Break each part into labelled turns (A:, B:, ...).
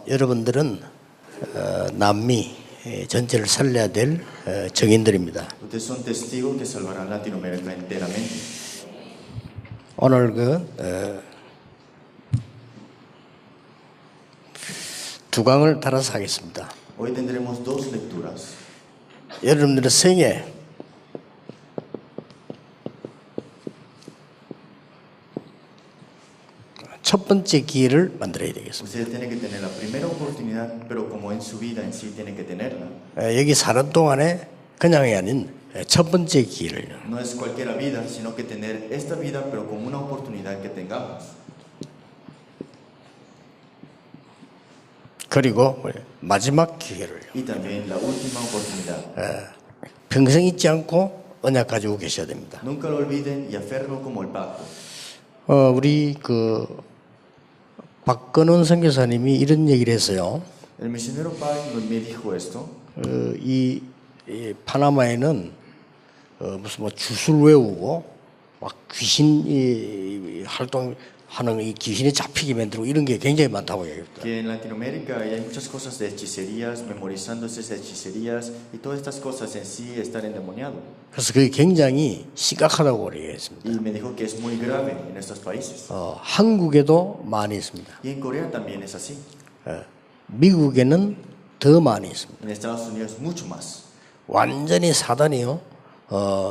A: 여러분들은 남미 전체를 살려야 될 증인들입니다.
B: Ustedes son testigos que salvarán Latinoamérica enteramente.
A: 오늘 두 강을 달아서 하겠습니다.
B: Hoy tendremos dos lecturas.
A: 여러분들의 생애 첫 번째 기회를 만들어야 되겠습니다.
B: Ustedes tienen que tener la primera oportunidad, pero como en su vida en sí tienen que tenerla.
A: 여기 사는 동안에 그냥이 아닌 첫 번째 기회를.
B: No es cualquier vida, sino que tener esta vida, pero como una oportunidad que tengamos.
A: 그리고 마지막 기회를.
B: Y también la última oportunidad.
A: 평생 잊지 않고 언약 가지고 계셔야 됩니다.
B: Nunca lo olviden y aférrenlo como el pacto.
A: 우리 박건원 선교사님이 이런 얘기를 했어요.
B: El misionero Pablo me dijo esto.
A: 이 파나마에는 무슨 주술 외우고 막 귀신 활동하는 이 귀신에 잡히게 만들고 이런 게 굉장히 많다고 얘기합니다.
B: Que en Latinoamérica hay muchas cosas de hechicerías, memorizando esas hechicerías y todas estas cosas en sí estar endemoniado.
A: 그래서 그게 굉장히 심각하다고 얘기했습니다.
B: Y me dijo que es muy grave en estos países.
A: 한국에도 많이 있습니다.
B: Y en Corea también es así.
A: 미국에는 더 많이 있습니다.
B: En Estados Unidos mucho más.
A: 완전히 사단이요.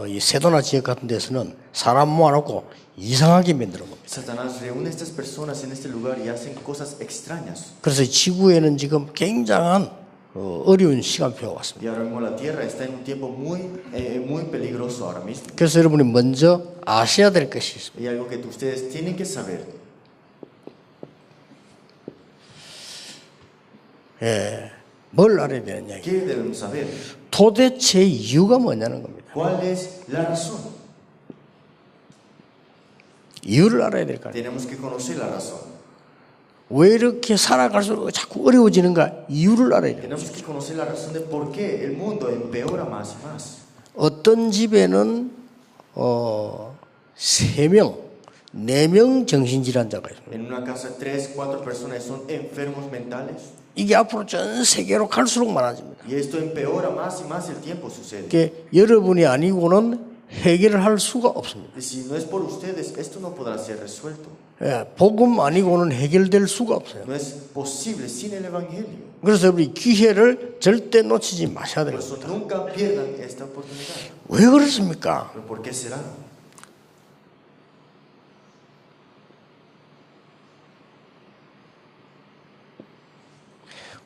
A: 이 세도나 지역 같은 데서는 사람 모아놓고 이상하게 만들어 봅니다.
B: Satanás reúne a estas personas en este lugar y hacen cosas extrañas.
A: 그래서 지구에는 지금 굉장한 어려운 시간표가 왔습니다.
B: Y ahora mismo la Tierra está en un tiempo muy peligroso ahora mismo.
A: 그래서 여러분이 먼저 아셔야 될 것이 있습니다.
B: Y algo que ustedes tienen que saber.
A: 뭘 알아야 되느냐?
B: ¿Qué debemos saber?
A: 도대체 이유가 뭐냐는 겁니다.
B: ¿Cuál es la razón?
A: 이유를 알아야 될 거 아니에요.
B: Tenemos que conocer la razón.
A: 왜 이렇게 살아갈수록 자꾸 어려워지는가? 이유를 알아야 돼요.
B: Tenemos que conocer la razón de por qué el mundo empeora más y más.
A: 어떤 집에는 3명, 4명 정신질환자가 있습니다.
B: En una casa 3, 4 personas son enfermos mentales.
A: 이게 앞으로 전 세계로 갈수록 많아집니다.
B: Y esto empeora más y más el tiempo sucede.
A: 그게 여러분이 아니고는 해결을 할 수가 없습니다.
B: Y si no es por ustedes, esto no podrá ser resuelto.
A: 복음 아니고는 해결될 수가 없어요.
B: No es posible sin el evangelio.
A: 그래서 우리 기회를 절대 놓치지 마셔야
B: Por eso
A: 됩니다.
B: nunca pierdan esta oportunidad.
A: 왜 그렇습니까?
B: ¿Pero por qué será?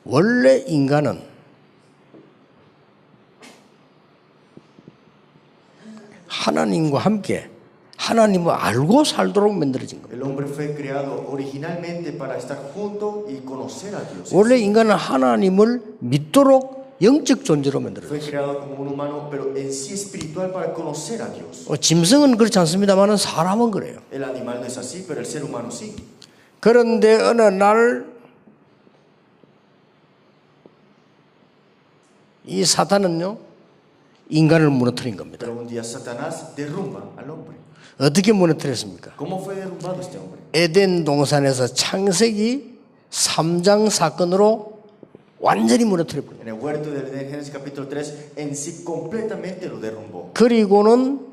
A: 원래 인간은 하나님과 함께 하나님을 알고 살도록 만들어진 겁니다.
B: El hombre fue creado originalmente para estar junto y conocer a Dios.
A: 원래 인간은 하나님을 믿도록 영적 존재로 만들어졌어요.
B: Fue creado como un humano, pero en sí espiritual para conocer a Dios.
A: 짐승은 그렇지 않습니다만 사람은 그래요.
B: El animal no es así, pero el ser humano sí.
A: 그런데 어느 날 이 사탄은요 인간을 무너뜨린 겁니다.
B: Pero un día Satanás derrumba al hombre.
A: 어떻게 무너뜨렸습니까?
B: ¿Cómo fue derrumbado este hombre?
A: 에덴 동산에서 창세기 3장 사건으로 완전히 무너뜨려버려요.
B: En el huerto de Edén, Génesis capítulo 3, en sí completamente lo derrumbó.
A: 그리고는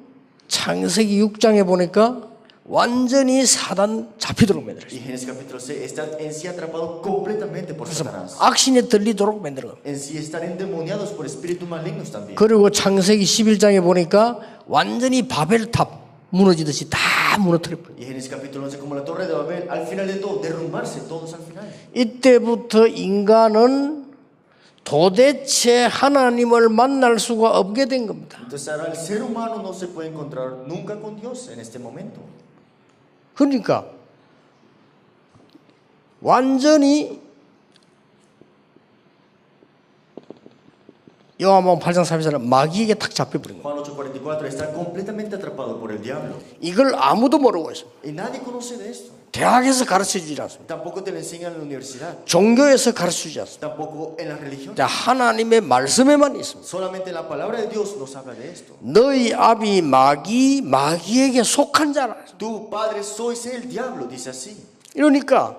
A: 창세기 6장에 보니까 완전히 사단 잡히도록
B: Y
A: 만들었어요.
B: Génesis capítulo 6 está en sí atrapado completamente por Satanás.
A: 악신에 들리도록 만든 겁니다.
B: En sí están endemoniados por espíritus malignos también.
A: 그리고 창세기 11장에 보니까 완전히 바벨탑 무너지듯이 다 무너뜨려버려요.
B: Y Génesis capítulo 11, como la torre de Babel, al final de todo, derrumbarse todos al final.
A: 이때부터 인간은 도대체 하나님을 만날 수가 없게 된 겁니다.
B: Entonces ahora el ser humano no se puede encontrar nunca con Dios en este momento.
A: 그러니까 완전히 요한복음 8장 34절은 마귀에게 탁 잡혀버린 거예요.
B: Juan 8:44 está completamente atrapado por el diablo.
A: 이걸 아무도 모르고 있습니다.
B: Y nadie conoce de esto.
A: 대학에서 가르쳐주지 않습니다.
B: Tampoco te lo enseñan en la universidad.
A: 종교에서 가르쳐주지 않습니다.
B: Tampoco en la religión.
A: 하나님의 말씀에만 있습니다.
B: Solamente la palabra de Dios nos habla de esto.
A: 너희 아비 마귀에게 속한 자라.
B: Tu padre sois el diablo, dice así.
A: 이러니까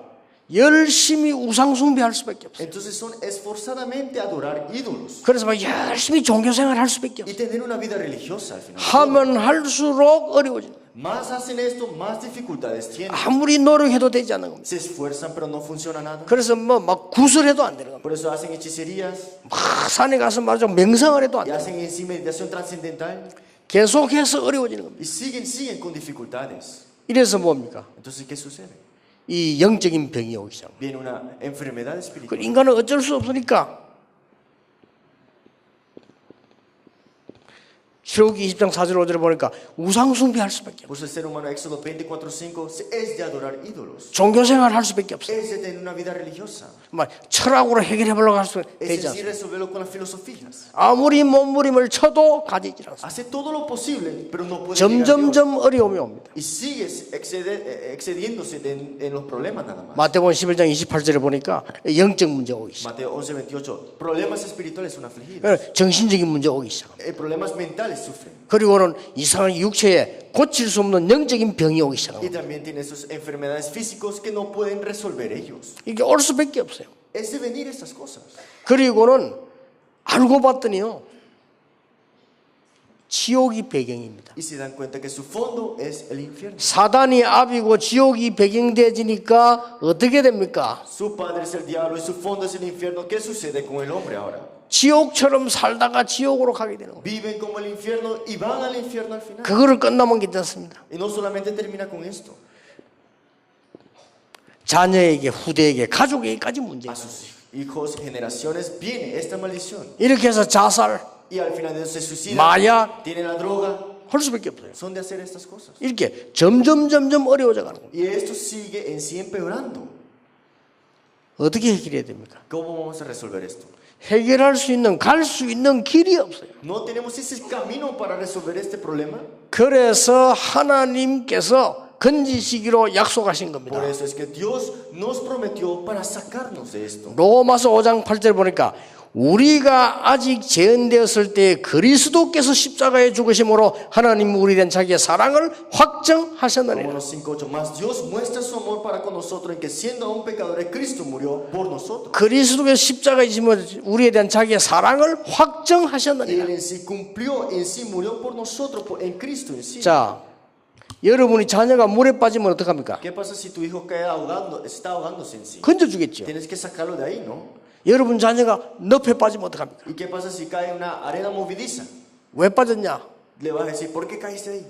A: 열심히 우상 숭배할 수밖에 없어요.
B: Entonces son esforzadamente adorar ídolos
A: 그래서 막 열심히 종교 생활 할 수밖에
B: y
A: 없어요.
B: tener una vida religiosa al final.
A: 하면 할수록 어려워져요.
B: Más hacen esto, más dificultades tienen.
A: 아무리 노력해도 되지 않는 겁니다.
B: Se esfuerzan pero no funciona nada.
A: 그래서 뭐 막 구슬해도 안 되는 겁니다.
B: Por eso hacen hechicerías
A: 막 산에 가서 말이죠 명상을 해도 안
B: y
A: 돼요.
B: hacen en sí meditación trascendental
A: 계속해서 어려워지는 겁니다.
B: y siguen con dificultades.
A: 이래서 뭡니까?
B: Entonces, ¿qué sucede?
A: 이 영적인 병이 오기 시작합니다.
B: Viene una enfermedad
A: 그
B: espiritual.
A: 인간은 어쩔 수 없으니까 출애굽기 20장 4절 5절에 보니까 우상 숭배할 수밖에 없어요.
B: Por eso el ser humano, Éxodo 24:5, es de adorar ídolos.
A: 종교 생활 할 수밖에 없어요.
B: Es de tener una vida religiosa.
A: 막 철학으로 해결해 보려고 할 수
B: Es
A: 되지
B: decir,
A: 않습니다.
B: resolverlo con las filosofías.
A: 아무리 몸부림을 쳐도 가지지 않습니다.
B: Hace todo lo posible, pero no puede llegar a Dios.
A: 점점점 어려움이 옵니다.
B: Y sigue excediéndose en los problemas nada más.
A: 마태복음 11장 28절에 보니까 영적 문제 오기 시작.
B: Mateo 11:28. Problemas espirituales son afligidos.
A: 정신적인 문제 오기 시작.
B: Problemas mentales sufren.
A: 그리고는 이상한 육체에 고칠 수 없는 영적인 병이 오기
B: Y
A: 시작합니다.
B: también tienen esas enfermedades físicas que no pueden resolver ellos.
A: 이게 올 수밖에 없어요.
B: Es de venir estas cosas.
A: 그리고는 알고 봤더니요 지옥이 배경입니다.
B: Y se dan cuenta que su fondo es el infierno.
A: 사단이 압이고 지옥이 배경되지니까 어떻게 됩니까?
B: Su padre es el diablo y su fondo es el infierno. ¿Qué sucede con el hombre ahora?
A: 지옥처럼 살다가 지옥으로 가게 되는 거예요.
B: Viven como el infierno y van al infierno al final.
A: 그거를 끝나면 괜찮습니다.
B: Y no solamente termina con esto.
A: 자녀에게, 후대에게, 가족에게까지
B: A
A: 문제예요.
B: sus hijos, generaciones, viene esta maldición.
A: 이렇게 해서 자살
B: Y al final de eso se suicidan.
A: 마약
B: Tienen la droga.
A: 할 수밖에 없어요.
B: Son de hacer estas cosas.
A: 이렇게 점점 어려워져 가는 겁니다.
B: Y esto sigue en sí empeorando.
A: 어떻게 해결해야 됩니까?
B: ¿Cómo vamos a resolver esto?
A: 해결할 수 있는, 갈 수 있는 길이 없어요.
B: No tenemos ese camino para resolver este problema.
A: 그래서 하나님께서 건지시기로 약속하신 겁니다.
B: Por eso es que Dios nos prometió para sacarnos de esto.
A: 로마서 5장 8절 보니까 우리가 아직 재현되었을 때 그리스도께서 십자가에 죽으심으로 하나님 우리 된 자기의 사랑을 확정하셨느니라.
B: Romanos 5:8. Más Dios muestra su amor para con nosotros en que siendo aún pecadores Cristo murió por nosotros.
A: 그리스도께서 십자가에 지심으로 우리에 대한 자기의 사랑을 확정하셨느니라.
B: Él en sí cumplió, en sí murió por nosotros, en Cristo en sí.
A: 자, 여러분이 자녀가 물에 빠지면 어떡합니까?
B: ¿Qué pasa si tu hijo cae ahogando, está ahogándose en sí?
A: 건져주겠죠.
B: Tienes que sacarlo de ahí, ¿no?
A: 여러분 자녀가 늪에 빠지면 어떡합니까?
B: ¿Y qué pasa si cae en una arena movediza?
A: 왜 빠졌냐?
B: Le vas a decir, ¿por qué caíste ahí?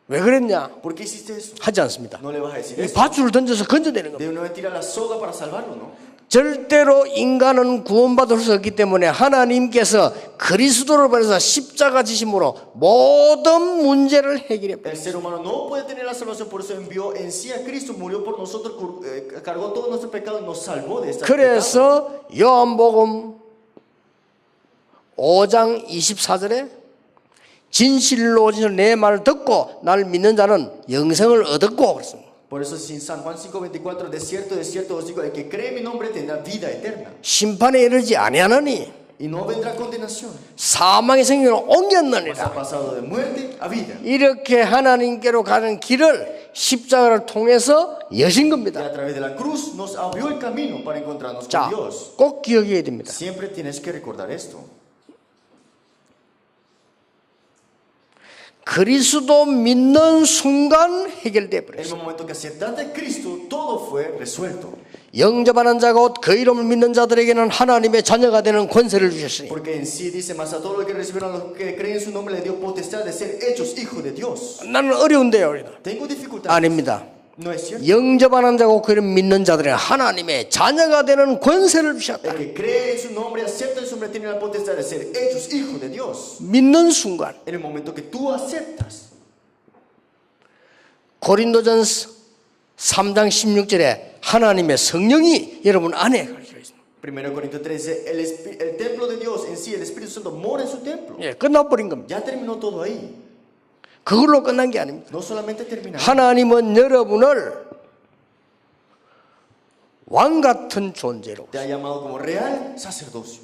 A: 왜 그랬냐?
B: ¿Por qué hiciste eso?
A: 하지 않습니다.
B: No le vas a decir
A: 이
B: eso.
A: 밧줄을 던져서 건져내는 겁니다.
B: De una vez tira la soga para salvarlo, ¿no?
A: 절대로 인간은 구원받을 수 없기 때문에 하나님께서 그리스도를 보내서 십자가 지심으로 모든 문제를 해결합니다.
B: El ser humano no puede tener la salvación, por eso envió en sí a Cristo, murió por nosotros, cargó todos nuestros pecados y nos salvó de estos pecados.
A: 그래서 요한복음 5장 24절에 진실로 내 말을 듣고 나를 믿는 자는 영생을 얻었고 그랬습니다.
B: Por eso en San Juan 5:24, de cierto os digo, el que cree en mi nombre tendrá vida eterna
A: 심판에 이르지 아니하느니
B: y no vendrá condenación.
A: 사망의 생명을
B: Pues
A: 옮겼느니라.
B: ha pasado de muerte a vida.
A: 이렇게 하나님께로 가는 길을 십자가를 통해서 여신
B: Y
A: 겁니다.
B: a través de la cruz nos abrió el camino para encontrarnos
A: 자,
B: con Dios.
A: 꼭 기억해야 됩니다.
B: Siempre tienes que recordar esto.
A: 그리스도 믿는 순간 해결돼
B: En el
A: 버렸어요.
B: momento que aceptaste a Cristo, todo fue resuelto.
A: 영접하는 자가 곧 그 이름을 믿는 자들에게는 하나님의 자녀가 되는 권세를 주셨으니
B: Porque en sí dice, más a todos los que recibieron, a los que creen en su nombre, le dio potestad de ser hechos hijos de Dios.
A: 나는 어려운데요.
B: Tengo dificultades.
A: 아닙니다.
B: No es cierto.
A: 영접하는 자고 그 이름 믿는 자들에게 하나님의 자녀가 되는 권세를 주셨다.
B: El que cree en su nombre, acepta en su nombre, tiene la potestad de ser hechos hijos de Dios.
A: 믿는 순간
B: En el momento que tú aceptas.
A: 고린도전서 3장 16절에 하나님의 성령이 여러분 안에 가르쳐 있습니다.
B: 1 Corintios 13, el templo de Dios en sí, el Espíritu Santo mora en su templo.
A: 예, 끝나버린 겁니다.
B: Ya terminó todo ahí.
A: 그걸로 끝난 게 아닙니다.
B: No solamente terminó.
A: 하나님은 여러분을 왕 같은 존재로
B: Te ha llamado como real sacerdocio.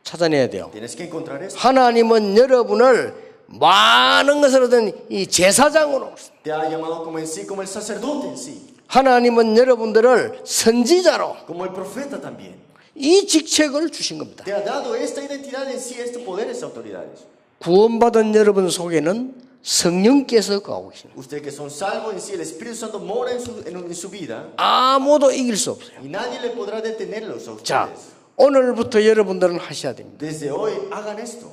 A: 찾아내야 돼요.
B: Tienes que encontrar eso.
A: 하나님은 여러분을 많은 것을 얻은 이 제사장으로
B: Te ha llamado como en sí, como el sacerdote en sí.
A: 하나님은 여러분들을 선지자로
B: como el profeta también.
A: 이 직책을 주신 겁니다.
B: Te ha dado esta identidad en sí, estos poderes y autoridades.
A: 구원받은 여러분 속에는 성령께서 거하고 계십니다.
B: Ustedes que son salvos en sí, el Espíritu Santo mora en su vida
A: 아무도 이길 수 없어요.
B: y nadie le podrá detenerlos a
A: 자,
B: ustedes.
A: 오늘부터 여러분들은 하셔야 됩니다.
B: Desde hoy hagan esto.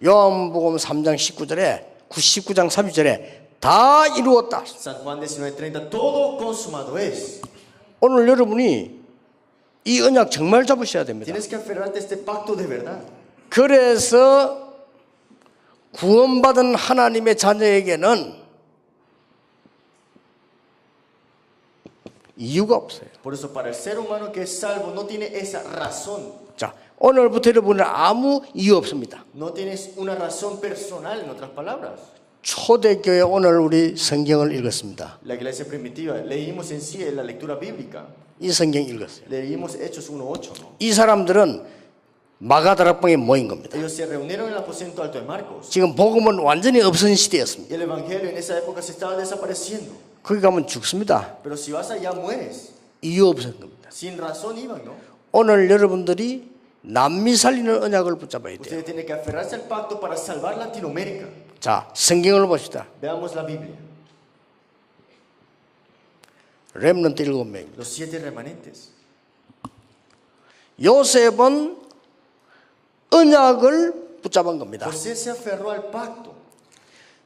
A: 요한복음 3장 19절에 19장 30절에 다 이루었다.
B: San Juan 19:30, todo consumado es.
A: 오늘 여러분이 이 언약 정말 잡으셔야 됩니다.
B: Tienes que aferrarte a este pacto de verdad.
A: 그래서 구원받은 하나님의 자녀에게는 이유가 없어요.
B: Por eso para el ser humano que es salvo no tiene esa razón.
A: 자, 오늘부터 여러분은 아무 이유 없습니다.
B: No tienes una razón personal, en otras palabras.
A: 초대교회 오늘 우리 성경을 읽었습니다.
B: La iglesia primitiva, leímos en sí en la lectura bíblica.
A: 이 성경 읽었어요.
B: Leímos Hechos 1:8, ¿no?
A: 이 사람들은 마가다락방에 모인 겁니다.
B: Ellos se reunieron en el aposento alto de Marcos.
A: 지금 복음은 완전히 없은 시대였습니다.
B: Y el evangelio en esa época se estaba desapareciendo.
A: 거기 가면 죽습니다.
B: Pero si vas allá mueres.
A: 이유 없었던 겁니다.
B: Sin razón iban, ¿no?
A: 오늘 여러분들이 남미 살리는 언약을 붙잡아야 돼요.
B: Ustedes tienen que aferrarse al pacto para salvar Latinoamérica.
A: 자, 성경을 봅시다.
B: Veamos la Biblia.
A: 렘넌트 7명입니다.
B: Los 7 remanentes.
A: 요셉은 언약을 붙잡은 겁니다.
B: José se aferró al pacto.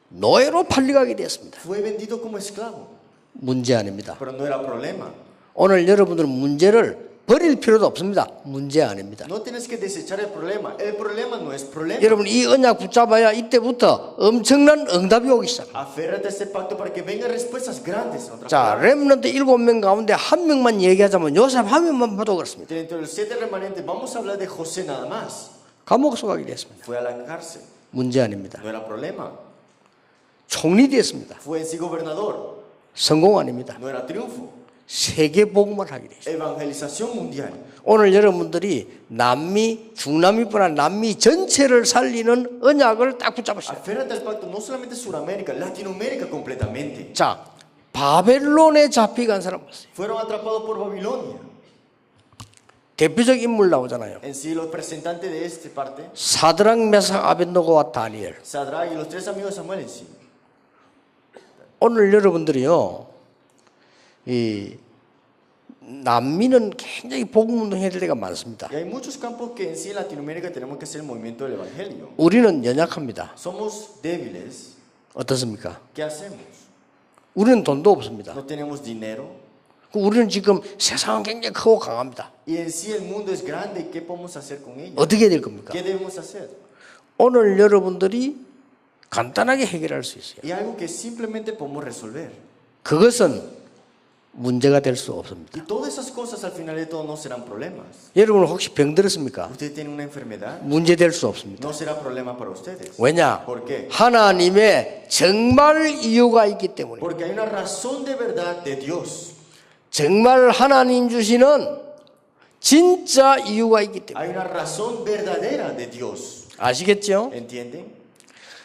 A: 노예로 팔려가게 되었습니다.
B: Fue vendido como esclavo.
A: 문제 아닙니다.
B: Pero no era problema.
A: 오늘 여러분들은 문제를 버릴 필요도 없습니다. 문제 아닙니다.
B: No tienes que desechar el problema. El problema no es problema.
A: 여러분 이 언약 붙잡아야 이때부터 엄청난 응답이 오기 시작합니다.
B: Aférrate a este pacto para que vengan respuestas grandes. En otras
A: 자,
B: palabras.
A: 렘넌트 7명 가운데 한 명만 얘기하자면 요셉 한 명만 봐도 그렇습니다.
B: Dentro de los 7 remanentes vamos a hablar de José nada más.
A: 감옥 속하게 됐습니다.
B: Fue a la cárcel.
A: 문제 아닙니다.
B: No era problema.
A: 총리 됐습니다.
B: Fue en sí gobernador.
A: 성공 아닙니다.
B: No era triunfo.
A: 세계 복음을 하게 되죠.
B: Evangelización mundial.
A: 오늘 여러분들이 남미, 중남미뿐 아니라 남미 전체를 살리는 언약을 딱 붙잡으셔야 돼요.
B: Aférrate al pacto no solamente Sudamérica, Latinoamérica completamente.
A: 자, 바벨론에 잡혀간 사람 보세요.
B: Fueron atrapados por Babilonia.
A: 대표적 인물 나오잖아요.
B: En sí, los representantes de esta parte,
A: 사드락, 메삭, 아벤노고와 다니엘.
B: Sadrach y los 3 amigos de Samuel en sí.
A: 오늘 여러분들이요, 이 남미는 굉장히 복음 운동해야 될 때가 많습니다.
B: Y hay muchos campos que en sí en Latinoamérica tenemos que hacer el movimiento del Evangelio.
A: 우리는 연약합니다.
B: Somos débiles.
A: 어떻습니까?
B: ¿Qué hacemos?
A: 우리는 돈도 없습니다.
B: No tenemos dinero.
A: 우리는 지금 세상은 굉장히 크고 강합니다.
B: Y en sí el mundo es grande. ¿Qué podemos hacer con ella?
A: 어떻게 될 겁니까?
B: ¿Qué debemos hacer?
A: 오늘 여러분들이 간단하게 해결할 수 있어요.
B: Y algo que simplemente podemos resolver.
A: 그것은 문제가 될 수 없습니다.
B: Y todas esas cosas al final de todo no serán problemas.
A: 여러분 혹시 병들었습니까?
B: Usted tiene una enfermedad,
A: 문제 될 수 없습니다.
B: no será problema para ustedes.
A: 왜냐?
B: ¿Por qué?
A: 하나님의 정말 이유가 있기 때문에.
B: Porque hay una razón de verdad de Dios.
A: 정말 하나님 주시는 진짜 이유가 있기 때문에.
B: Hay una razón verdadera de Dios.
A: 아시겠죠?
B: ¿Entienden?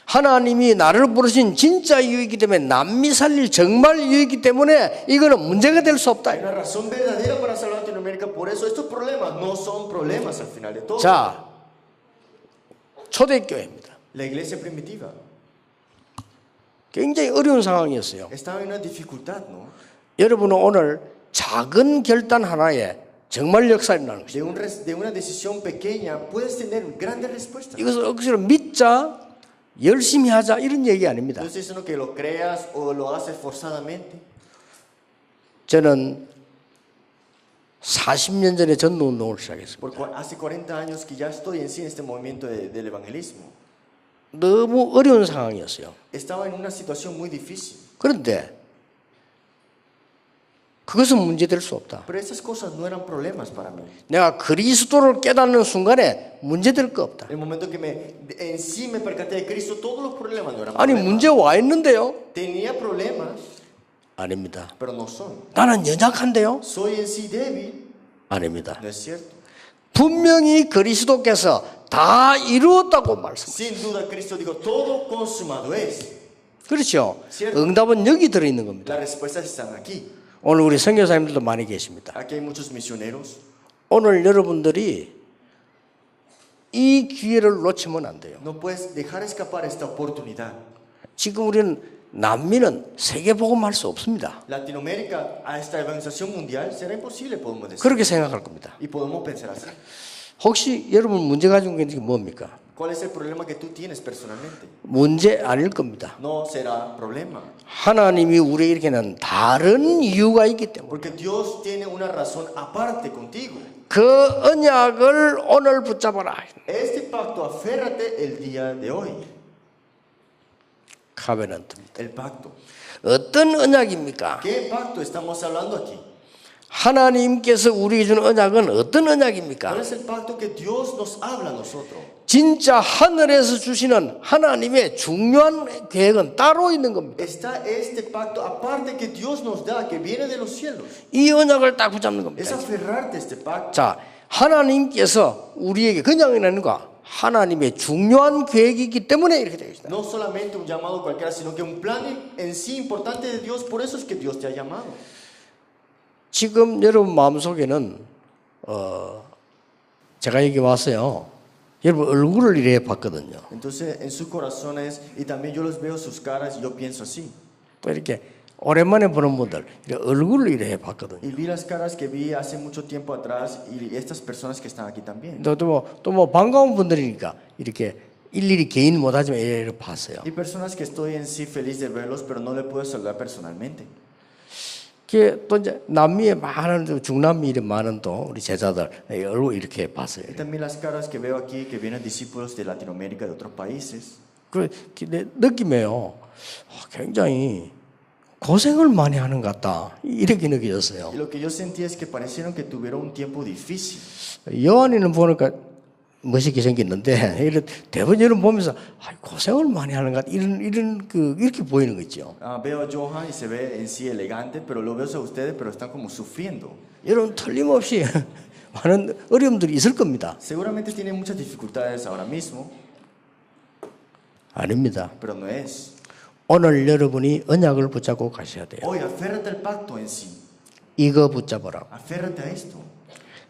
A: 하나님이 나를 부르신 진짜 이유이기 때문에 남미 살릴 정말 이유이기 때문에 이거는 문제가 될 수 없다.
B: Hay una razón verdadera para salvar Latinoamérica. Por eso estos problemas no son problemas al final de todo.
A: 자, 초대교회입니다.
B: La iglesia primitiva
A: 굉장히 어려운 상황이었어요.
B: estaba en una dificultad, ¿no?
A: 여러분은 오늘 작은 결단 하나에 정말 역사가 일어나는 것이죠.
B: De una decisión pequeña puedes tener grandes respuestas.
A: 이것을 억지로 믿자, 열심히 하자 이런 얘기 아닙니다.
B: No estoy diciendo que lo creas o lo haces forzadamente.
A: 저는 40년 전에 전도운동을 시작했습니다.
B: Porque hace 40 años que ya estoy en sí en este movimiento del evangelismo.
A: 너무 어려운 상황이었어요.
B: Estaba en una situación muy difícil.
A: 그런데 그것은 문제될 수 없다.
B: Pero esas cosas no eran problemas para mí.
A: 내가 그리스도를 깨닫는 순간에 문제될 거 없다.
B: El momento que en sí me percaté de Cristo, todos los problemas no eran
A: 아니
B: problemas.
A: 문제 와 있는데요?
B: Tenía problemas,
A: 아닙니다.
B: pero no son.
A: 나는 연약한데요?
B: Soy en sí débil.
A: 아닙니다.
B: No es cierto.
A: 분명히 그리스도께서 다 이루었다고 말씀하셨습니다.
B: Sin duda Cristo dijo, todo consumado es.
A: 그렇죠.
B: Cierto.
A: 응답은 여기 들어있는 겁니다.
B: Las respuestas están aquí.
A: 오늘 우리 선교사님들도 많이 계십니다.
B: Aquí hay muchos misioneros.
A: 오늘 여러분들이 이 기회를 놓치면 안 돼요.
B: No puedes dejar escapar esta oportunidad.
A: 지금 우리는 난민은 세계복음할 수 없습니다.
B: Latinoamérica, a esta evangelización mundial, será imposible, podemos decir.
A: 그렇게 생각할 겁니다.
B: Y podemos pensar así.
A: 혹시 여러분 문제 가지고 있는 게 뭡니까?
B: ¿Cuál es el problema que tú tienes personalmente?
A: 문제 아닐 겁니다.
B: No será problema.
A: 하나님이 우리에게 이렇게 는 다른 이유가 있기 때문에
B: Porque Dios tiene una razón aparte contigo.
A: 그 언약을 오늘 붙잡아라.
B: Este pacto, aférrate el día de hoy.
A: 카베넌트입니다.
B: El pacto.
A: 어떤 언약입니까?
B: ¿Qué pacto estamos hablando aquí?
A: 하나님께서 우리에게 준 언약은 어떤
B: ¿Cuál
A: 언약입니까?
B: es el pacto que Dios nos habla a nosotros?
A: 진짜 하늘에서 주시는 하나님의 중요한 계획은 따로 있는 겁니다.
B: Está este pacto aparte que Dios nos da, que viene de los cielos.
A: 이 언약을 딱 붙잡는
B: Es
A: 겁니다.
B: aferrarte a este pacto.
A: 자, 하나님께서 우리에게 그냥이라는 거 하나님의 중요한 계획이 있기 때문에 이렇게 되어 있습니다.
B: No solamente un llamado cualquiera, sino que un plan en sí importante de Dios. Por eso es que Dios te ha llamado.
A: 지금 여러분 마음속에는 제가 여기 왔어요. 여러분 얼굴을 이래 봤거든요.
B: Entonces, en sus corazones, y también yo los veo sus caras, y yo pienso así.
A: 또 이렇게 오랜만에 보는 분들 이렇게 얼굴을 이래 봤거든요.
B: Y vi las caras que vi hace mucho tiempo atrás, y estas personas que están aquí también.
A: 또 뭐 반가운 분들이니까 이렇게 일일이 개인 못하지만 이래 봤어요.
B: Y personas que estoy en sí feliz de verlos, pero no le puedo saludar personalmente.
A: 또 이제 남미에 많은 중남미 이런 많은 또 우리 제자들 얼굴 이렇게 봤어요.
B: Y también las caras que veo aquí, que vienen discípulos de Latinoamérica, de otros países.
A: 그 느낌에요. 굉장히 고생을 많이 하는 것 같다. 이렇게 느껴졌어요.
B: Y lo que yo sentí es que parecieron que tuvieron un tiempo difícil.
A: 요한이는 보니까 멋있게 생겼는데 대부분 여러분 보면서 고생을 많이 하는 것 같다. 이렇게 보이는 거 있죠.
B: Veo a Johan y se ve en sí elegante, pero lo veo a ustedes, pero están como sufriendo.
A: 여러분 틀림없이 많은 어려움들이 있을 겁니다.
B: Seguramente tienen muchas dificultades ahora mismo,
A: 아닙니다.
B: pero no es.
A: 오늘 여러분이 언약을 붙잡고 가셔야 돼요.
B: Hoy, aférrate al pacto en sí.
A: 이거 붙잡아라.
B: Aférrate a esto.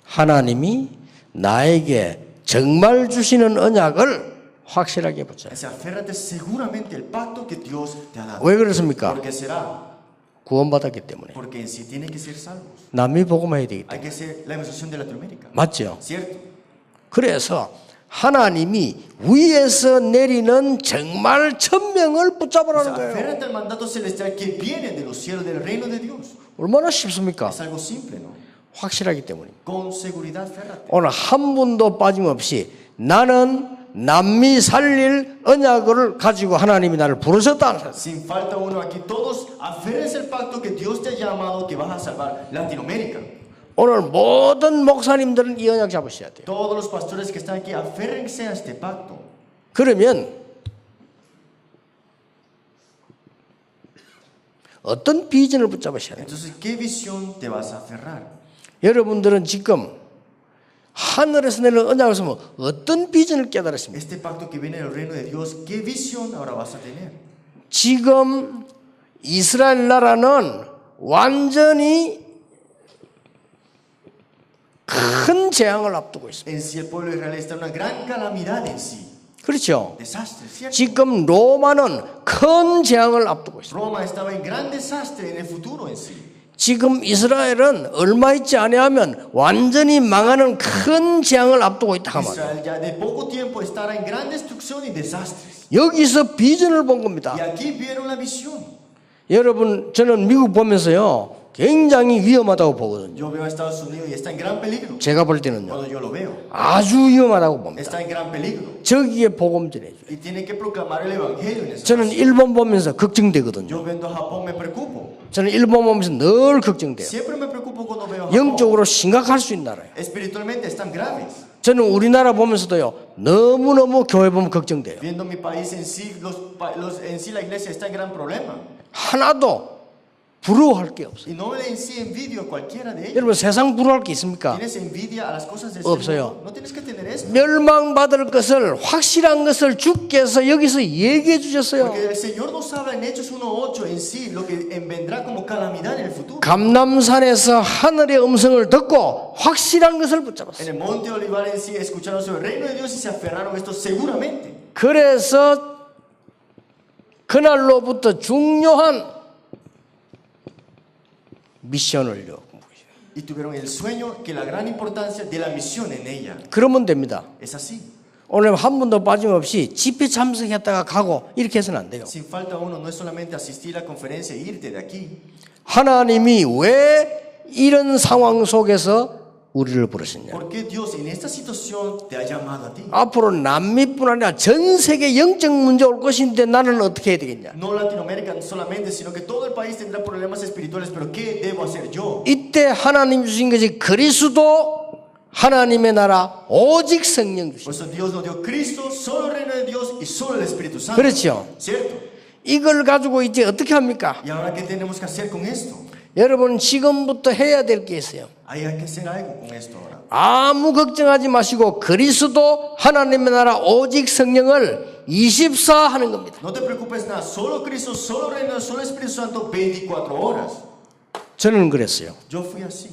A: 하나님이 나에게 정말 주시는 언약을 확실하게 붙잡아요.
B: Es aférrate seguramente al pacto que Dios te ha dado.
A: 왜 그렇습니까?
B: Porque será,
A: 구원받았기 때문에.
B: porque en sí tienen que ser salvos.
A: 남미 복음해야 되기
B: Hay
A: 때문에.
B: que ser la evangelización de Latinoamérica.
A: 맞죠?
B: ¿Cierto?
A: 그래서 하나님이 위에서 내리는 정말 천명을 붙잡으라는 거예요.
B: Aférrate al mandato celestial que viene de los cielos, del reino de Dios.
A: 얼마나 쉽습니까?
B: Es algo simple, ¿no?
A: 확실하기 때문에.
B: Con seguridad, aférrate.
A: 오늘 한 분도 빠짐없이 나는 남미 살릴 언약을 가지고 하나님이 나를 부르셨다는 사람.
B: Sin falta uno aquí, todos aférrense al pacto que Dios te ha llamado, que vas a salvar Latinoamérica.
A: 오늘 모든 목사님들은 이 언약 잡으셔야 돼요.
B: Todos los pastores que están aquí, aférrense a este pacto.
A: 그러면 어떤 비전을 붙잡으셔야 돼요?
B: Entonces, ¿qué visión te vas a aferrar?
A: 여러분들은 지금 하늘에서 내리는 언약을 쓰면 어떤 비전을 깨달았습니까?
B: Este pacto que viene del reino de Dios, ¿qué visión ahora vas a tener?
A: 지금 이스라엘 나라는 완전히 큰 재앙을 앞두고 있습니다.
B: En sí, el pueblo de Israel está en una gran calamidad en sí.
A: 그렇죠?
B: Desastre, ¿cierto?
A: 지금 로마는 큰 재앙을 앞두고 있습니다.
B: Roma estaba en gran desastre en el futuro en sí.
A: 지금 이스라엘은 얼마 있지 아니하면 완전히 망하는 큰 재앙을 앞두고 있다 말이에요.
B: Israel ya de poco tiempo estará en gran destrucción y desastres.
A: 여기서 비전을 본 겁니다.
B: Y aquí vieron la visión.
A: 여러분, 저는 미국 보면서요 굉장히 위험하다고 보거든요.
B: Yo veo a Estados Unidos y está en gran peligro.
A: 제가 볼 때는요
B: Cuando yo lo veo,
A: 아주 위험하다고 봅니다.
B: está en gran peligro.
A: 저기에 복음 전해줘요.
B: Y tiene que proclamar el evangelio en esa
A: 저는
B: nación.
A: 일본 보면서 걱정되거든요.
B: Yo viendo a Japón me preocupo.
A: 저는 일본 보면서 늘 걱정돼요.
B: Siempre me preocupo cuando veo a Japón.
A: 영적으로 심각할 수 있는 나라예요.
B: Espiritualmente están graves.
A: 저는 우리나라 보면서도요 너무너무 교회 보면 걱정돼요.
B: Viendo mi país en sí, en sí la iglesia está en gran problema.
A: 하나도 부러워할 게 없어요.
B: Y no le en sí envidio a cualquiera de ellos.
A: 여러분 세상 부러워할 게 있습니까?
B: ¿Tienes envidia a las cosas del
A: 없어요.
B: Señor? No tienes que tener eso.
A: 멸망받을 것을 확실한 것을 주께서 여기서 얘기해 주셨어요.
B: Porque el Señor nos habla en Hechos 1:8 en sí, lo que vendrá como calamidad en el futuro.
A: 감람산에서 하늘의 음성을 듣고 확실한 것을
B: En
A: 붙잡았어요.
B: el monte Olivar en sí escucharon sobre el reino de Dios y se aferraron a esto seguramente.
A: 그래서 그날로부터 중요한 미션을요.
B: Y tuvieron el sueño que la gran importancia de la misión en ella.
A: 그러면 됩니다.
B: Es así.
A: 오늘 한 번도 빠짐없이 집회 참석했다가 가고 이렇게 해서는 안 돼요.
B: Sin falta uno, no es solamente asistir a la conferencia e irte de aquí.
A: 하나님이 왜 이런 상황 속에서 우리를 부르셨냐?
B: ¿Por qué Dios en esta situación te ha llamado a ti?
A: 앞으로 남미뿐 아니라 전 세계 영적 문제 올 것인데 나는 어떻게 해야 되겠냐?
B: No Latinoamérica solamente, sino que todo el país tendrá problemas espirituales, pero ¿qué debo hacer yo?
A: 이때 하나님 주신 것이 그리스도 하나님의 나라 오직 성령 주신.
B: Por eso Dios nos dio Cristo, solo el reino de Dios y solo el Espíritu Santo.
A: 그렇죠.
B: ¿Cierto?
A: 이걸 가지고 이제 어떻게 합니까?
B: ¿Y ahora qué tenemos que hacer con esto?
A: 여러분 지금부터 해야 될 게 있어요.
B: Hay que hacer algo con esto ahora.
A: 아무 걱정하지 마시고 그리스도 하나님의 나라 오직 성령을 24 하는 겁니다.
B: No te preocupes nada, solo Cristo, solo el reino, solo el Espíritu Santo, 24 horas.
A: 저는 그랬어요.
B: Yo fui así.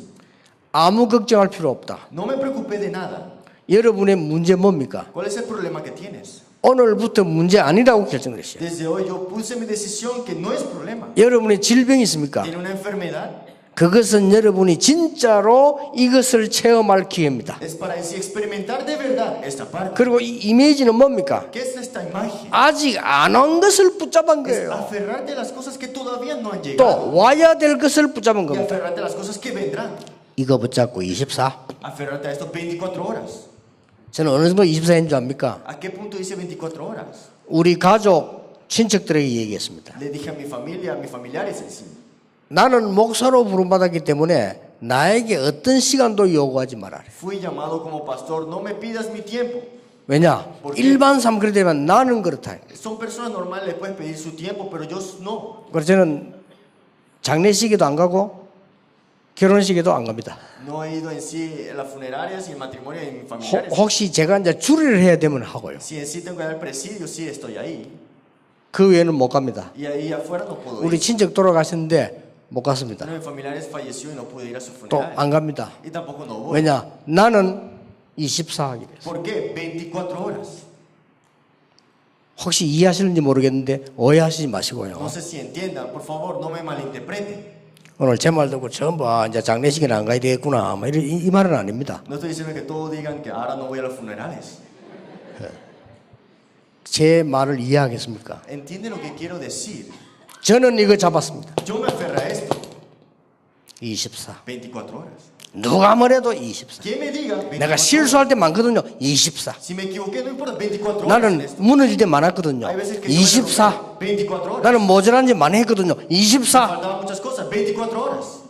A: 아무 걱정할 필요 없다.
B: No me preocupé de nada.
A: 여러분의 문제 뭡니까?
B: ¿Cuál es el problema que tienes?
A: 오늘부터 문제 아니라고 결정을 했어요.
B: Desde hoy yo puse mi decisión que no es problema.
A: 여러분의 질병이 있습니까?
B: Tiene una enfermedad,
A: 그것은 여러분이 진짜로 이것을 체험할 기회입니다.
B: es para en sí experimentar de verdad esta parte.
A: 그리고 이 이미지는 뭡니까?
B: ¿Qué es esta imagen?
A: 아직 안 온 것을 붙잡은
B: Es
A: 거예요.
B: aferrarte a las cosas que todavía no han
A: 또
B: llegado
A: 와야 될 것을 붙잡은
B: y
A: 겁니다.
B: aferrarte a las cosas que vendrán.
A: 이거 붙잡고 24.
B: Aferrarte a esto 24 horas.
A: 저는 어느 정도 24인 줄 압니까?
B: ¿A qué punto dice 24 horas?
A: 우리 가족, 친척들에게 얘기했습니다.
B: Le dije a mi familia, a mis familiares en sí.
A: 나는 목사로 부름받았기 때문에 나에게 어떤 시간도 요구하지 말아라.
B: Fui llamado como pastor, no me pidas mi tiempo.
A: 왜냐? 일반 사람 그래 되면 나는 그렇다.
B: Son personas normales, le puedes pedir su tiempo, pero yo no.
A: 그래서 저는 장례식에도 안 가고 결혼식에도 안 갑니다.
B: No he ido en sí a las funerarias y el matrimonio de mis familiares.
A: 혹시 제가 이제 주례를 해야 되면 하고요.
B: Si en sí tengo que dar presidio, sí estoy ahí.
A: 그 외에는 못 갑니다.
B: Y ahí afuera no puedo
A: 우리
B: ir.
A: 친척 돌아가셨는데 못 갔습니다.
B: Uno de mis familiares falleció y no pude ir a su
A: 또
B: funeral.
A: 안 갑니다.
B: Y tampoco no voy.
A: 왜냐? 나는 24 하기로 했어요.
B: ¿Por qué? 24 horas.
A: 혹시 이해하시는지 모르겠는데 오해하시지
B: No
A: 마시고요.
B: sé si entiendan, por favor, no me malinterpreten.
A: 오늘 제 말 듣고 전부 이제 장례식에는 안 가야 되겠구나. 뭐 이 말은 아닙니다.
B: No estoy diciendo que todos digan que ahora no voy a los funerales.
A: 제 말을 이해하겠습니까?
B: ¿Entiende lo que quiero decir?
A: 저는 이거 잡았습니다.
B: Yo me aferré a esto.
A: 24.
B: 24 horas.
A: 누가 뭐래도 24.
B: ¿Quién me diga? 24
A: 내가
B: horas.
A: 실수할 때 많거든요. 24.
B: Si me equivoqué, no importa. 24 horas. en
A: 나는
B: esto.
A: 무너질 때 많았거든요.
B: Hay veces que yo me
A: 24.
B: equivoqué. 24 horas.
A: 나는 모자란 지 많이 했거든요. 24.
B: Faltaban muchas cosas. 24 horas.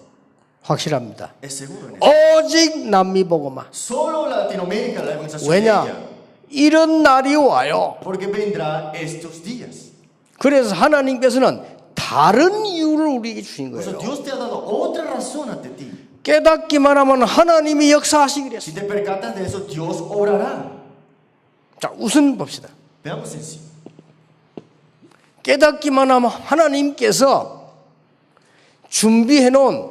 A: 확실합니다.
B: Es seguro en eso.
A: 오직 남미 보고만.
B: Solo Latinoamérica la evangelización de
A: 왜냐?
B: ella.
A: 이런 날이 와요.
B: Porque vendrá estos días.
A: 그래서 하나님께서는 다른 이유를 우리에게 주신
B: Por eso
A: 거예요.
B: Dios te ha dado otra razón ante ti.
A: 깨닫기만 하면 하나님이 역사하시기로 했어요.
B: Si te percatas de eso, Dios obrará.
A: 자, 우선 봅시다.
B: Veamos en sí.
A: 깨닫기만 하면 하나님께서 준비해 놓은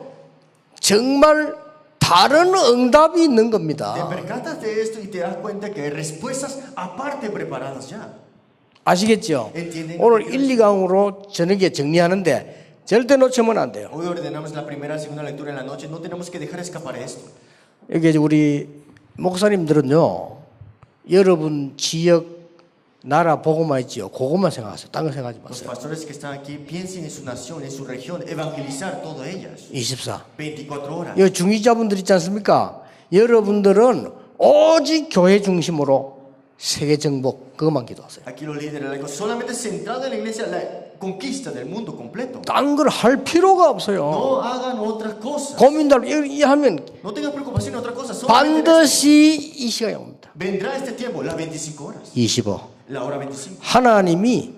A: 정말 다른 응답이 있는
B: Te
A: 겁니다.
B: percatas de esto y te das cuenta que hay respuestas aparte preparadas ya.
A: 아시겠죠?
B: Entienden?
A: 오늘 1, 2강으로 저녁에 정리하는데 절대 놓치면 안 돼요.
B: Hoy ordenamos la primera y segunda lectura en la noche. No tenemos que dejar escapar esto.
A: 여기 이제 우리 목사님들은요, 여러분 지역 나라 보고만 있지요. 그것만 생각하세요. 딴 거 생각하지
B: Los
A: 마세요.
B: pastores que están aquí piensen en su nación, en su región, evangelizar todas ellas.
A: 24.
B: 24 horas.
A: 이 중위자분들 있지 않습니까? 여러분들은 오직 교회 중심으로 세계 정복 그것만 기도하세요.
B: Aquí los líderes laicos solamente centrados en la iglesia, la conquista del mundo completo.
A: 딴 걸 할 필요가 없어요.
B: No hagan otras cosas.
A: 고민들 하면
B: No tengas preocupación en otras cosas. Solamente
A: 반드시 이 시간이 옵니다.
B: vendrá este tiempo, las 25 horas.
A: 25.
B: La hora 25.
A: 하나님이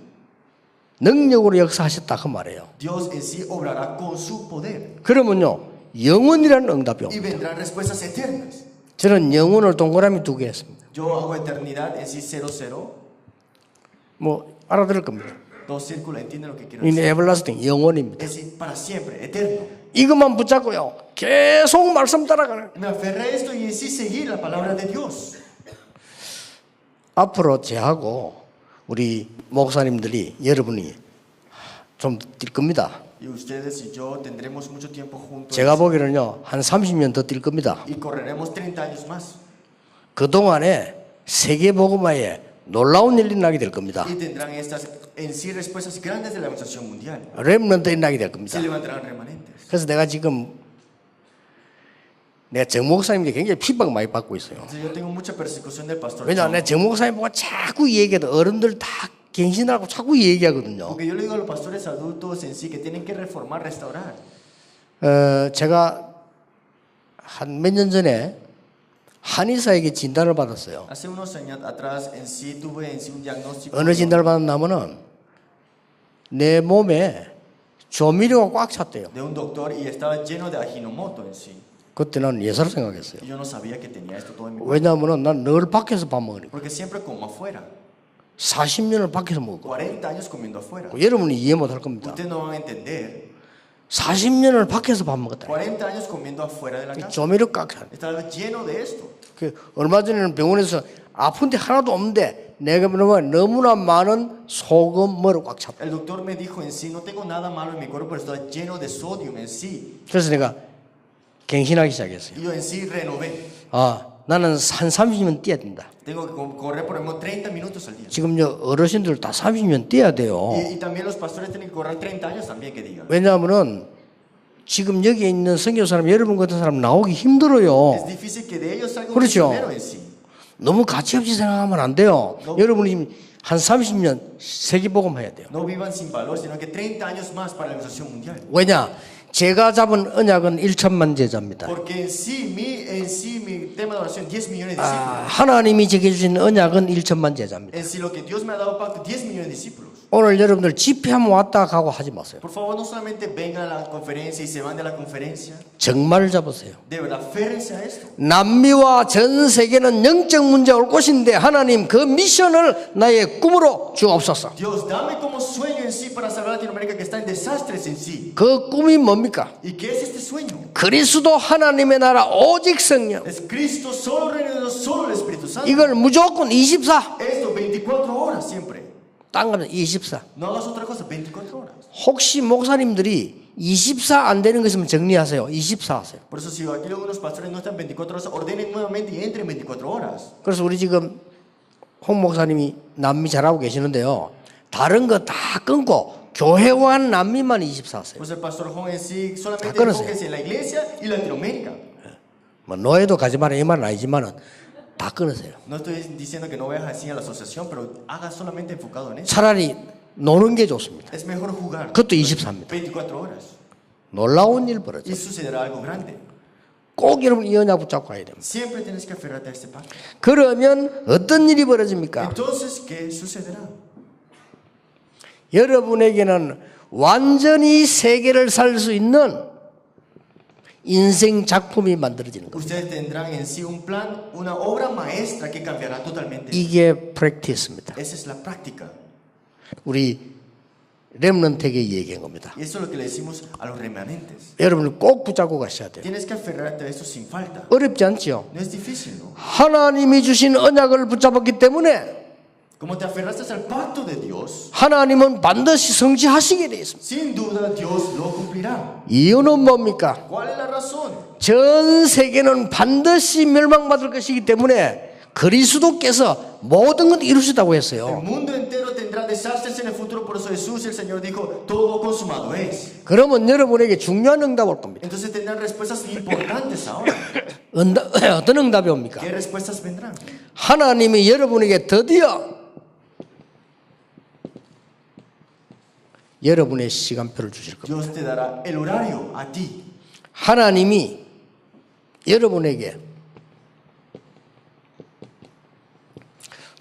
A: 능력으로 역사하셨다 그 말이에요.
B: Dios en sí obrará con su poder
A: 그러면요 영원이라는 응답이
B: y
A: 옵니다.
B: vendrán respuestas eternas.
A: 저는 영혼을 동그라미 2개 했습니다.
B: Yo hago eternidad en sí 00,
A: 뭐 알아들을 겁니다.
B: dos círculos, ¿entienden lo que quiero
A: 이
B: decir?
A: 에벌라스팅 영원입니다.
B: Es decir, para siempre, eterno.
A: 이것만 붙잡고요 계속 말씀 따라가는.
B: Me aferré a esto y en sí seguir la palabra de Dios.
A: 앞으로 제하고 우리 목사님들이 여러분이 좀 뛸 겁니다.
B: Y ustedes y yo tendremos mucho tiempo juntos
A: 제가 보기에는요 한 30년 더 뛸 겁니다.
B: y correremos 30 años más.
A: 그동안에 세계복음화에 놀라운 일이 나게 될 겁니다.
B: Y tendrán estas en sí respuestas grandes de la evangelización mundial.
A: 렘넌트들이 나게 될 겁니다.
B: Se levantarán remanentes.
A: 그래서 내가 정 목사님께 굉장히 핍박 많이 받고 있어요.
B: Entonces yo tengo mucha persecución del pastor
A: 왜냐하면
B: John,
A: 내가 정 목사님 보고 자꾸 얘기해도 어른들 다 갱신하고 자꾸 얘기하거든요.
B: porque yo le digo a los pastores adultos en sí que tienen que reformar, restaurar.
A: 제가 한 몇 년 전에 한의사에게 진단을 받았어요.
B: Hace unos años atrás en sí tuve en sí un diagnóstico
A: 어느 진단을 받았냐면은 내 몸에 조미료가 꽉 찼대요.
B: de un doctor y estaba lleno de Ajinomoto en sí.
A: 그때 난 예사로 생각했어요.
B: Y yo no sabía que tenía esto todo en mi cuerpo,
A: 왜냐하면은 난 늘 밖에서 밥 먹으니까
B: porque siempre como afuera.
A: 40년을 밖에서 먹고
B: 40 años comiendo afuera.
A: 여러분이 이해 못할 겁니다.
B: Ustedes no van a entender.
A: 40년을 밖에서 밥 먹었다.
B: 40 años comiendo afuera de la casa.
A: 조미료 꽉 찼.
B: Estaba lleno de esto.
A: 얼마 전에는 병원에서 아픈데 하나도 없는데 내가 보면 너무나 많은 소금물을 꽉 찼다.
B: El doctor me dijo en sí, no tengo nada malo en mi cuerpo, pero está lleno de sodio en sí.
A: 그래서 내가 갱신하기 시작했어요.
B: Y yo en sí renové.
A: 나는 한 30년 뛰어야 된다.
B: Tengo que correr por lo menos 30 minutos al día.
A: 지금요 어르신들 다 30년 뛰어야 돼요.
B: Y también los pastores tienen que correr 30 años también, que digan.
A: 왜냐하면은 지금 여기 있는 선교 사람 여러분 같은 사람 나오기 힘들어요.
B: Es difícil que de ellos salga un
A: 그렇죠.
B: misionero en sí.
A: 너무 가치없이 생각하면 안 돼요. 여러분이 지금 한 30년 세계복음 해야 돼요.
B: No vivan sin valor, sino que 30 años más para la evangelización mundial.
A: 왜냐? 제가 잡은 언약은 1천만 제자입니다.
B: Porque en sí mi tema de oración 10 millones de discípulos.
A: 하나님이 제게 주신 언약은 1천만 제자입니다.
B: En sí lo que Dios me ha dado pacto 10 millones de discípulos.
A: 오늘 여러분들 집회하면 왔다 가고 하지 마세요.
B: Por favor, no solamente vengan a la conferencia y se van de la conferencia.
A: 정말 잡으세요.
B: De verdad, férrense a esto.
A: 남미와 전 세계는 영적 문제가 올 것인데 하나님 그 미션을 나의 꿈으로 주옵소서.
B: Dios, dame como sueño en sí para salvar a Latinoamérica que está en desastres en sí.
A: 그 꿈이 뭡니까?
B: ¿Y qué es este sueño?
A: 그리스도 하나님의 나라 오직 성령.
B: Es Cristo, solo el reino de Dios, solo el Espíritu Santo.
A: 이걸 무조건 24.
B: Esto 24 horas siempre.
A: 딴 거는 24.
B: No hagas otra cosa, 24 horas.
A: 혹시 목사님들이 24 안 되는 거 있으면 정리하세요. 24 하세요.
B: Por eso si aquí algunos pastores no están 24 horas, ordenen nuevamente y entren 24 horas.
A: 그래서 우리 지금 홍 목사님이 남미 잘하고 계시는데요. 다른 거 다 끊고 교회와 남미만 24 하세요.
B: Pues el pastor Juan en sí solamente
A: conocen.
B: enfóquese en la iglesia y Latinoamérica.
A: 뭐 노예도 가지 마라 이 말은 아니지만은 다 끊으세요.
B: No estoy diciendo que no vayas así a la asociación, pero haga solamente enfocado en eso.
A: 차라리 노는 게 좋습니다.
B: Es mejor jugar.
A: 그것도 24입니다.
B: 24 horas.
A: 놀라운 일 벌어져.
B: Y sucederá algo grande.
A: 꼭 여러분 이 언약 붙잡고 가야 됩니다.
B: Siempre tienes que aferrarte a este pacto.
A: 그러면 어떤 일이 벌어집니까?
B: Entonces, ¿qué sucederá?
A: 여러분에게는 완전히 세계를 살 수 있는 인생 작품이 만들어지는 겁니다.
B: Ustedes tendrán en sí un plan, una obra maestra que cambiará totalmente.
A: 이게 프랙티스입니다.
B: Esa es la práctica.
A: 우리 렘넌트에게 얘기한 겁니다.
B: Y eso es lo que le decimos a los remanentes.
A: 여러분은 꼭 붙잡고 가셔야 돼요.
B: Tienes que aferrarte a eso sin falta.
A: 어렵지 않죠?
B: No es difícil, ¿no?
A: 하나님이 주신 언약을 붙잡았기 때문에
B: Como te aferraste al pacto de Dios,
A: 하나님은 반드시 성취하시게 되어 있습니다.
B: sin duda Dios lo cumplirá.
A: 이유는 뭡니까?
B: ¿Cuál es la razón?
A: 전 세계는 반드시 멸망받을 것이기 때문에 그리스도께서 모든 것 이루시다고
B: El
A: 했어요.
B: mundo entero tendrá desastres en el futuro, por eso Jesús, el Señor, dijo, todo consumado es.
A: 그러면 여러분에게 중요한 응답 올 겁니다.
B: Entonces tendrán respuestas importantes ahora.
A: 어떤 응답이 옵니까?
B: ¿Qué respuestas vendrán?
A: 하나님이 여러분에게 드디어 여러분의 시간표를 주실 겁니다.
B: Dios te dará el horario a ti.
A: 하나님이 여러분에게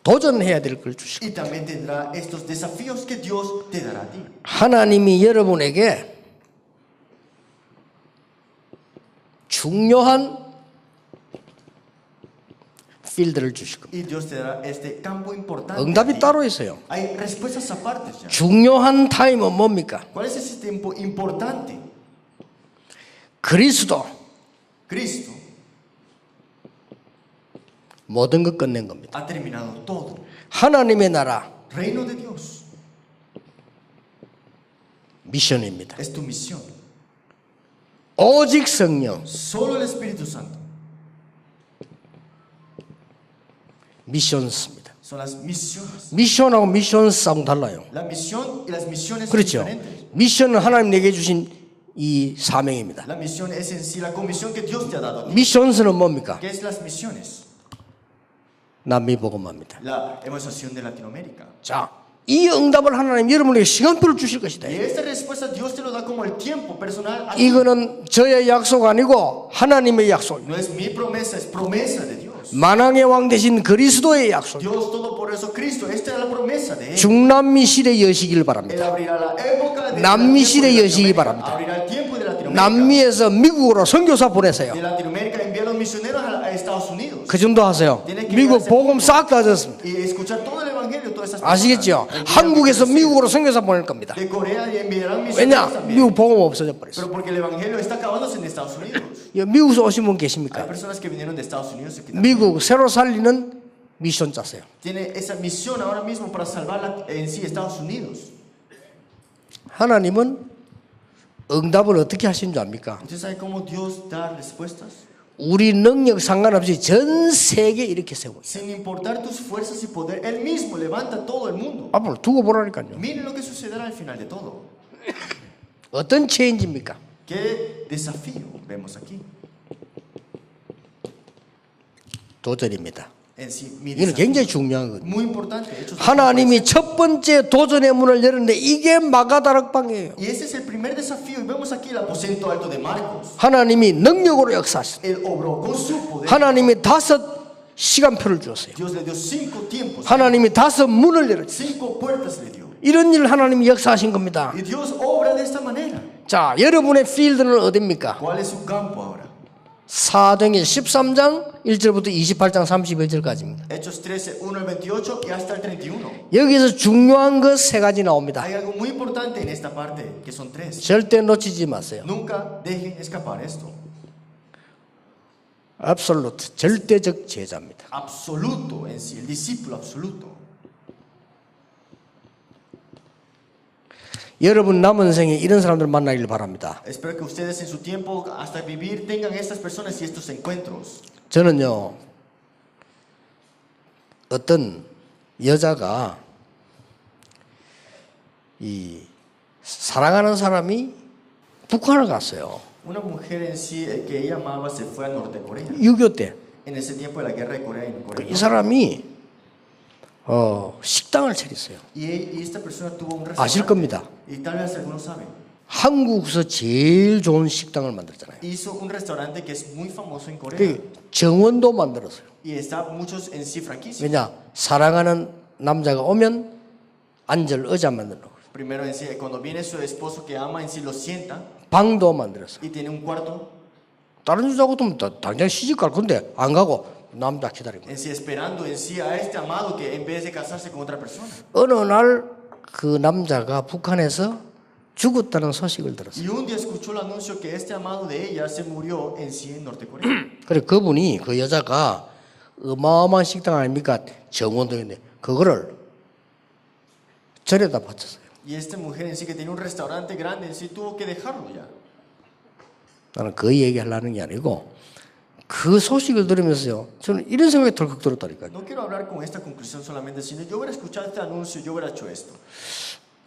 A: 도전해야 될 걸 주실
B: Y también tendrá estos desafíos que Dios te dará a ti.
A: 하나님이 여러분에게 중요한 필드를 주실 겁니다.
B: Y Dios te dará este campo importante. a
A: 응답이
B: ti.
A: 따로 있어요.
B: Hay respuestas aparte ya.
A: 중요한 타임은 뭡니까?
B: ¿Cuál es ese tiempo importante?
A: 그리스도
B: Cristo
A: 모든 것 끝낸 겁니다.
B: ha terminado todo.
A: 하나님의 나라
B: Reino de Dios
A: 미션입니다.
B: es tu misión.
A: 오직 성령
B: Solo el Espíritu Santo
A: 미션스입니다.
B: son las misiones.
A: 미션하고 미션스하고 달라요.
B: La misión y las misiones son
A: 그렇죠.
B: diferentes.
A: 미션은 하나님 내게 주신 이 사명입니다.
B: La misión es en sí la comisión que Dios te ha dado a ti.
A: 미션스는 뭡니까?
B: ¿Qué es las misiones?
A: 남미 복음화입니다.
B: La evangelización de Latinoamérica.
A: 자, 이 응답을 하나님 여러분에게 시간표를 주실 것이다.
B: Y esta respuesta Dios te lo da como el tiempo personal. a ti.
A: 이거는 저의 약속 아니고 하나님의 약속입니다.
B: No es mi promesa, es promesa de Dios.
A: 만왕의 왕 되신 그리스도의 약속.
B: Dios Todopoderoso Cristo, esta es la promesa de Él.
A: 중남미 시대 여시길
B: Él
A: 바랍니다.
B: abrirá la época de
A: 남미
B: el tiempo
A: 시대
B: de
A: 여시기
B: Latinoamérica.
A: 바랍니다.
B: Abrirá el tiempo de Latinoamérica.
A: 남미에서 미국으로 선교사 보내세요.
B: De Latinoamérica envía a los misioneros a Estados Unidos.
A: 그 정도 하세요. 미국 복음 싹 다 졌습니다.
B: Y escuchar todo el evangelio, todas esas
A: 아시겠죠?
B: personas.
A: 한국에서 미국으로 선교사 보낼 겁니다.
B: De Corea y enviarán
A: 왜냐?
B: misioneros también.
A: 미국 복음 없어져 버렸어요.
B: Pero porque el evangelio está acabándose en Estados Unidos.
A: 미국에서 오신 분
B: Hay
A: 계십니까?
B: personas que vinieron de Estados Unidos aquí también.
A: 미국 새로 살리는 미션 짜세요.
B: Tiene esa misión ahora mismo para salvar en sí Estados Unidos.
A: 하나님은 응답을 어떻게 하신 줄 압니까?
B: ¿Usted sabe cómo Dios da respuestas?
A: 우리 능력 상관없이 전 세계 이렇게 세워요.
B: Sin importar tus fuerzas y poder, Él mismo levanta todo el mundo.
A: 앞으로 두고 보라니까요.
B: Miren lo que sucederá al final de todo.
A: 어떤 체인지입니까?
B: ¿Qué desafío vemos aquí?
A: 도전입니다.
B: En sí, mi
A: 이건
B: desafío.
A: 굉장히 중요한 거예요.
B: Muy importante. Hechos
A: 하나님이 첫 번째 도전의 문을 열었는데 이게 마가다락방이에요.
B: Y ese es el primer desafío. Y vemos aquí el aposento alto de Marcos.
A: 하나님이 능력으로 역사하셨어요.
B: Él obró con su poder.
A: 하나님이 5 시간표를 주었어요.
B: Dios le dio 5 tiempos.
A: 하나님이 5 문을 열었어요.
B: 5 puertas le dio.
A: 이런 일 하나님이 역사하신 겁니다.
B: Y Dios obra de esta manera.
A: 자, 여러분의 필드는 어디입니까?
B: ¿Cuál es su campo ahora?
A: 사도행전 13장 1절부터 28장 31절까지입니다.
B: Hechos 13, 1 al 28 y hasta el 31.
A: 여기서 중요한 것 3가지 나옵니다.
B: Hay algo muy importante en esta parte, que son 3.
A: 절대 놓치지 마세요.
B: Nunca dejen escapar esto.
A: absolute, 절대적 제자입니다.
B: Absoluto en sí, el discípulo absoluto.
A: 여러분 남은 생에 이런 사람들 만나길 바랍니다.
B: Espero que ustedes en su tiempo hasta vivir tengan estas personas y estos encuentros.
A: 저는요, 어떤 여자가 이 사랑하는 사람이 북한을 갔어요.
B: Una mujer en sí que ella amaba se fue a Norte Corea.
A: 6.25 때.
B: En ese tiempo de la guerra de Corea y Corea.
A: 이 사람이 식당을 차렸어요.
B: Y esta persona tuvo un
A: 아실
B: restaurante.
A: 겁니다.
B: Y tal vez algunos saben.
A: 한국에서 제일 좋은 식당을 만들잖아요.
B: Hizo un restaurante que es muy famoso en Corea.
A: 그 정원도 만들었어요.
B: Y está muchos en sí franquicias.
A: 왜냐? 사랑하는 남자가 오면 앉을 의자 만들고
B: Primero en sí, cuando viene su esposo que ama en sí lo sienta
A: 방도 만들었어요.
B: y tiene un cuarto
A: 다른 여자하고 좀 당장 시집 갈 건데 안 가고 남자 기다리고.
B: en sí esperando en sí a este amado que en vez de casarse con otra persona.
A: 어느 날 그 남자가 북한에서 죽었다는 소식을 들었어요.
B: Y un día escuchó el anuncio que este amado de ella se murió en sí en Norte Corea.
A: 그래 그분이 그 여자가 어마어마한 식당 아닙니까? 정원도 있는데 그거를 절에다 바쳤어요.
B: Y esta mujer en sí que tenía un restaurante grande en sí tuvo que dejarlo ya.
A: 나는 그 얘기하려는 게 아니고 그 소식을 들으면서요. 저는 이런 생각이 덜컥 들었다니까요.
B: No quiero hablar con esta conclusión solamente, sino yo hubiera escuchado este anuncio, yo hubiera hecho esto.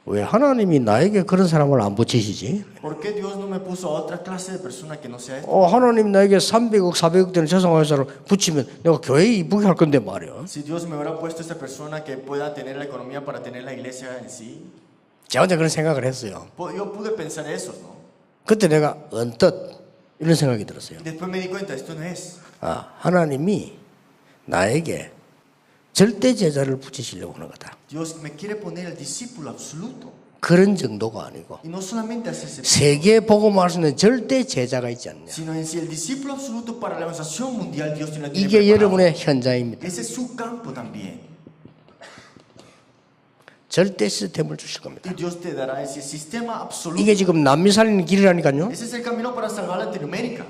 A: 왜 하나님이 나에게 그런 사람을 안 붙이시지?
B: ¿Por qué Dios no me puso a otra clase de persona que no sea esta?
A: 하나님 나에게 300억, 400억 되는 재산회사를 붙이면 내가 교회 이쁘게 할 건데 말이야.
B: Si Dios me hubiera puesto esta persona que pueda tener la economía para tener la iglesia en sí,
A: 제가 혼자 그런 생각을 했어요.
B: yo pude pensar eso, ¿no?
A: 그때 내가 언뜻 이런 생각이 들었어요.
B: Después me di cuenta, esto no es.
A: 하나님이 나에게 절대 제자를 붙이시려고 하는 거다.
B: Dios me quiere poner el discípulo absoluto.
A: 그런 정도가 아니고
B: Y no solamente hacer ese,
A: 세계 복음할 수 있는 절대 제자가 있지 않냐.
B: sino en sí el discípulo absoluto para la evangelización mundial Dios tiene
A: 이게
B: preparado.
A: 여러분의 현장입니다.
B: Ese es su campo también.
A: 절대 시스템을 주실 겁니다.
B: Y Dios te dará ese sistema absoluto.
A: 이게 지금 남미 살리는 길이라니까요.
B: Ese es el camino para salvar Latinoamérica.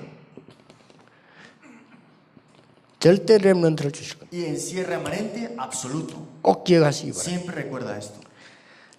A: 절대 렘넌트를 주실 겁니다.
B: Y en sí el remanente absoluto.
A: 꼭 기억하시기 바랍니다.
B: Siempre recuerda esto.